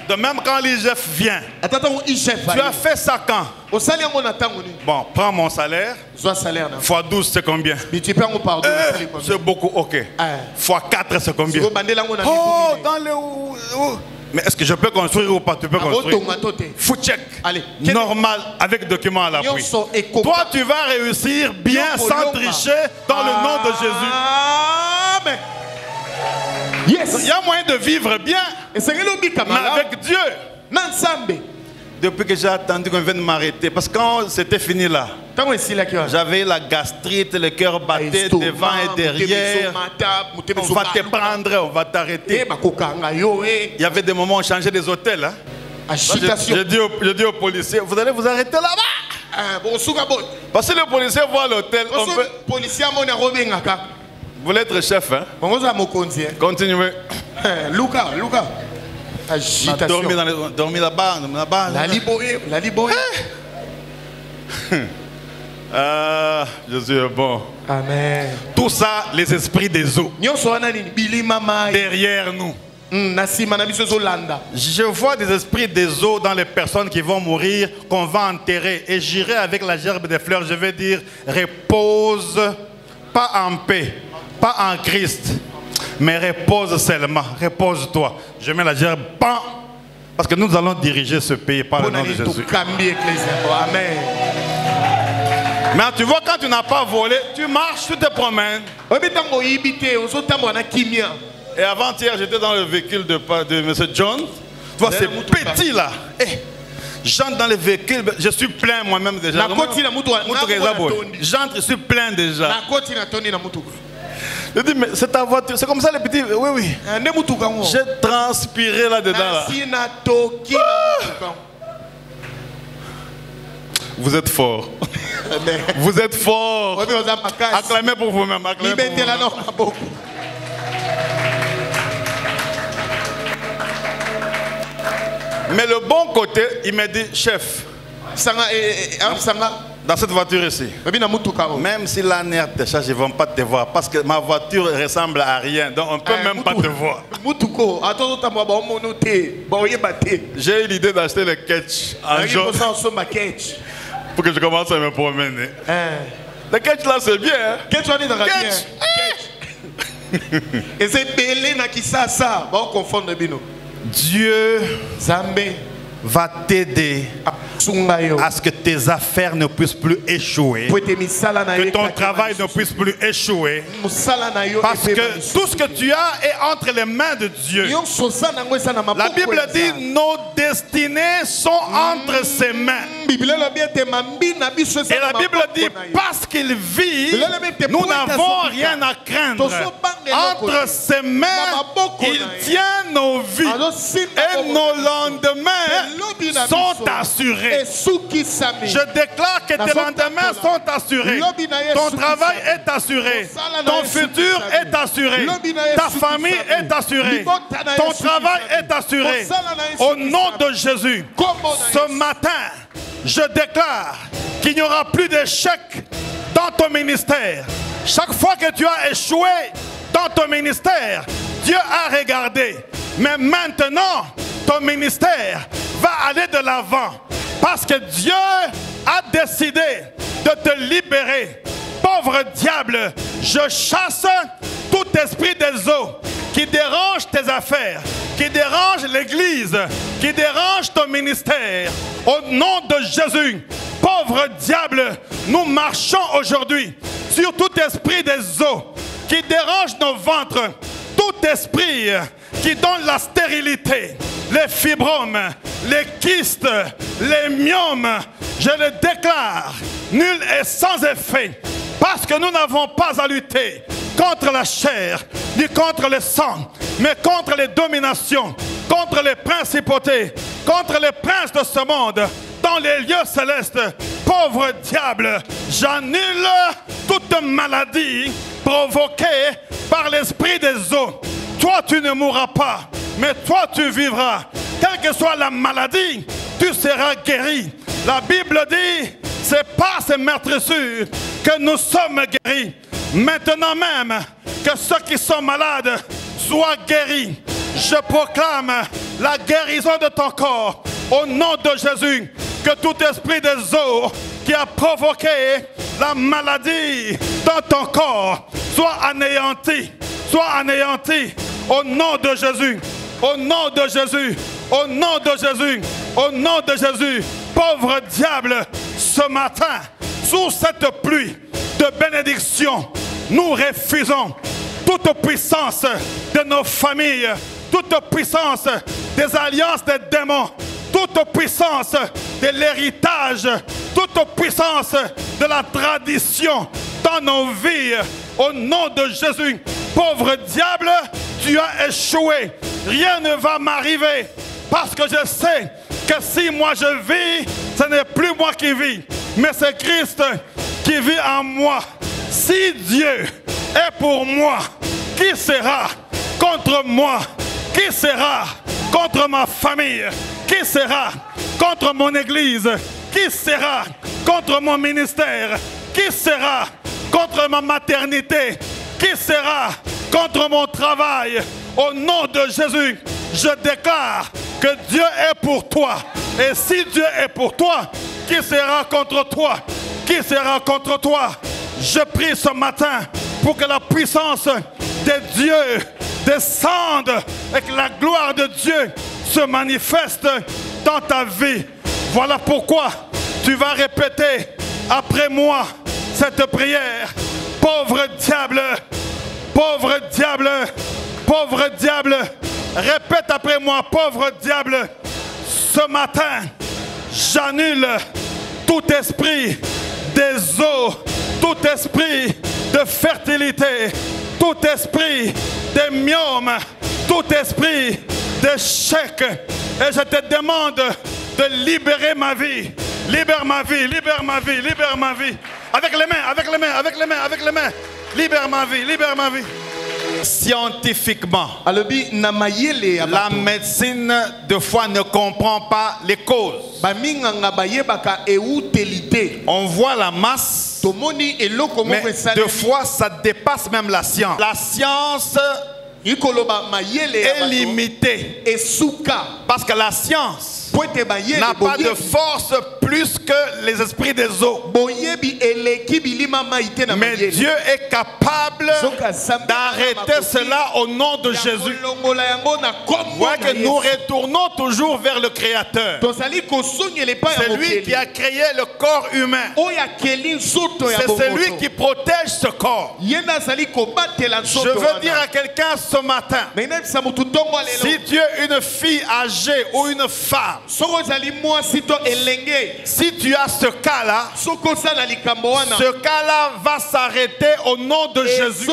De même quand l'IGF vient. Tu as fait ça quand? Bon, prends mon salaire. Fois 12 c'est combien? C'est beaucoup, ok. Fois 4 c'est combien? Oh, dans le... Mais est-ce que je peux construire ou pas? Tu peux construire. Faut check. Normal, avec document à l'appui. Toi, tu vas réussir bien sans tricher dans le nom de Jésus. Amen. Yes. Il y a moyen de vivre bien. Mais avec Dieu. Depuis que j'ai attendu qu'on vienne m'arrêter, parce que quand c'était fini là, j'avais la gastrite, le cœur battait devant et derrière. On va te prendre, on va t'arrêter. Il y avait des moments où on changeait des hôtels. Hein? Je dis aux policiers, vous allez vous arrêter là-bas. Parce que le policier voit l'hôtel. Vous voulez être chef, hein? Continuez. Luca. Dormi là-bas. La liboé. Jésus est bon. Amen. Tout ça, les esprits des eaux. Derrière nous. Je vois des esprits des eaux dans les personnes qui vont mourir, qu'on va enterrer. Et j'irai avec la gerbe des fleurs. Je vais dire, repose, pas en paix, pas en Christ. Mais repose seulement, repose-toi. Je mets la gerbe, pan, parce que nous allons diriger ce pays par le nom de Jésus. Amen. Mais tu vois, quand tu n'as pas volé, tu marches, tu te promènes. Et avant-hier, j'étais dans le véhicule de M. John. Tu vois, c'est petit là. J'entre dans les véhicules, je suis plein moi-même déjà. J'entre, je suis plein déjà. Je dis, mais c'est ta voiture, c'est comme ça les petits. Oui, oui. J'ai transpiré là-dedans. Vous êtes fort. Vous êtes fort. Acclamez pour vous-même. Mais le bon côté, il m'a dit, chef, dans cette voiture ici, même si la nerf te charge, ils ne vont pas te voir parce que ma voiture ressemble à rien, donc on ne peut même pas te voir. J'ai eu l'idée d'acheter le ketch en jaune pour que je commence à me promener. Le ketch là c'est bien. Hein? Ketch. Et c'est belé na kisasa, va confondre bino. Dieu va t'aider à ce que tes affaires ne puissent plus échouer, que ton travail ne puisse plus échouer, parce que tout ce que tu as est entre les mains de Dieu. La Bible dit nos destinées sont entre ses mains. Et la Bible dit parce qu'il vit, nous n'avons rien à craindre. Entre ses mains, il tient nos vies et nos lendemains sont assurés. Je déclare que tes lendemains sont assurés. Ton travail est assuré. Ton futur est assuré. Ta famille est assurée. Ton travail est assuré. Au nom de Jésus, ce matin, je déclare qu'il n'y aura plus d'échec dans ton ministère. Chaque fois que tu as échoué dans ton ministère, Dieu a regardé. Mais maintenant, ton ministère va aller de l'avant parce que Dieu a décidé de te libérer. Pauvre diable, je chasse tout esprit des eaux qui dérange tes affaires, qui dérange l'église, qui dérange ton ministère. Au nom de Jésus, pauvre diable, nous marchons aujourd'hui sur tout esprit des eaux qui dérange nos ventres, tout esprit qui donne la stérilité, les fibromes, les kystes, les myomes, je le déclare, nul et sans effet, parce que nous n'avons pas à lutter contre la chair, ni contre le sang, mais contre les dominations, contre les principautés, contre les princes de ce monde, dans les lieux célestes. Pauvre diable, j'annule toute maladie provoquée par l'esprit des eaux. Toi, tu ne mourras pas, mais toi, tu vivras. Quelle que soit la maladie, tu seras guéri. La Bible dit, c'est par ces meurtrissures que nous sommes guéris. Maintenant même, que ceux qui sont malades soient guéris. Je proclame la guérison de ton corps au nom de Jésus. Que tout esprit des eaux qui a provoqué la maladie dans ton corps soit anéanti. Soit anéanti au nom de Jésus. Au nom de Jésus. Au nom de Jésus. Au nom de Jésus. Pauvre diable, ce matin, sous cette pluie de bénédiction, nous refusons toute puissance de nos familles, toute puissance des alliances des démons, toute puissance de l'héritage, toute puissance de la tradition dans nos vies. Au nom de Jésus, pauvre diable, tu as échoué. Rien ne va m'arriver parce que je sais que si moi je vis, ce n'est plus moi qui vis, mais c'est Christ qui vit en moi. Si Dieu est pour moi, qui sera contre moi? Qui sera contre ma famille? Qui sera contre mon église? Qui sera contre mon ministère? Qui sera contre ma maternité? Qui sera contre mon travail? Au nom de Jésus, je déclare que Dieu est pour toi. Et si Dieu est pour toi, qui sera contre toi? Qui sera contre toi? Je prie ce matin pour que la puissance de Dieu descende et que la gloire de Dieu se manifeste dans ta vie. Voilà pourquoi tu vas répéter après moi cette prière. Pauvre diable, pauvre diable, pauvre diable, répète après moi, pauvre diable, ce matin, J'annule tout esprit des eaux, tout esprit de fertilité, tout esprit de myome, tout esprit d'échec. Et je te demande de libérer ma vie. Libère ma vie, libère ma vie, libère ma vie. Avec les mains, avec les mains, avec les mains, avec les mains. Libère ma vie, libère ma vie. Scientifiquement, la médecine de foi ne comprend pas les causes. On voit la masse, mais de fois ça dépasse même la science. La science est limitée parce que la science n'a pas de force plus que les esprits des eaux. Mais Dieu est capable d'arrêter cela au nom de Jésus. Voyez que nous retournons toujours vers le Créateur. C'est lui qui a créé le corps humain. C'est celui qui protège ce corps. Je veux dire à quelqu'un ce matin, si tu es une fille âgée ou une femme, si tu as ce cas-là, ce cas-là va s'arrêter au nom de Jésus.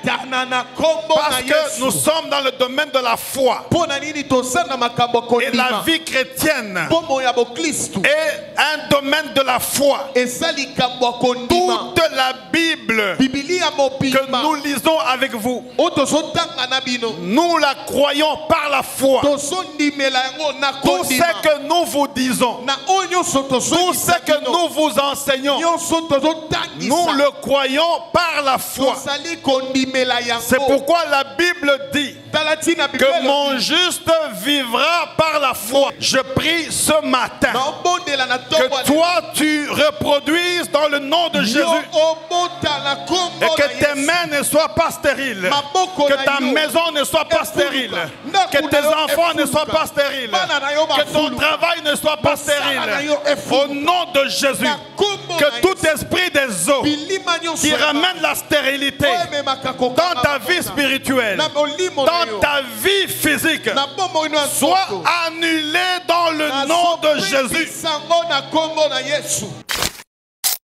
Parce que nous sommes dans le domaine de la foi. Et la vie chrétienne est un domaine de la foi. Toute la Bible que nous lisons avec vous, nous la croyons par la foi. Tout ce que nous vous disons, tout ce que nous vous enseignons, nous le croyons par la foi. C'est pourquoi la Bible dit que mon juste vivra par la foi. Je prie ce matin que toi tu reproduises dans le nom de Jésus et que tes mains ne soient pas stériles, que ta maison ne soit pas stérile, que tes enfants ne soient pas stériles, que ton travail ne soit pas stérile. Au nom de Jésus, que tout esprit des eaux qui ramène la stérilité dans ta vie spirituelle, dans ta vie physique, soit annulé dans le nom de Jésus.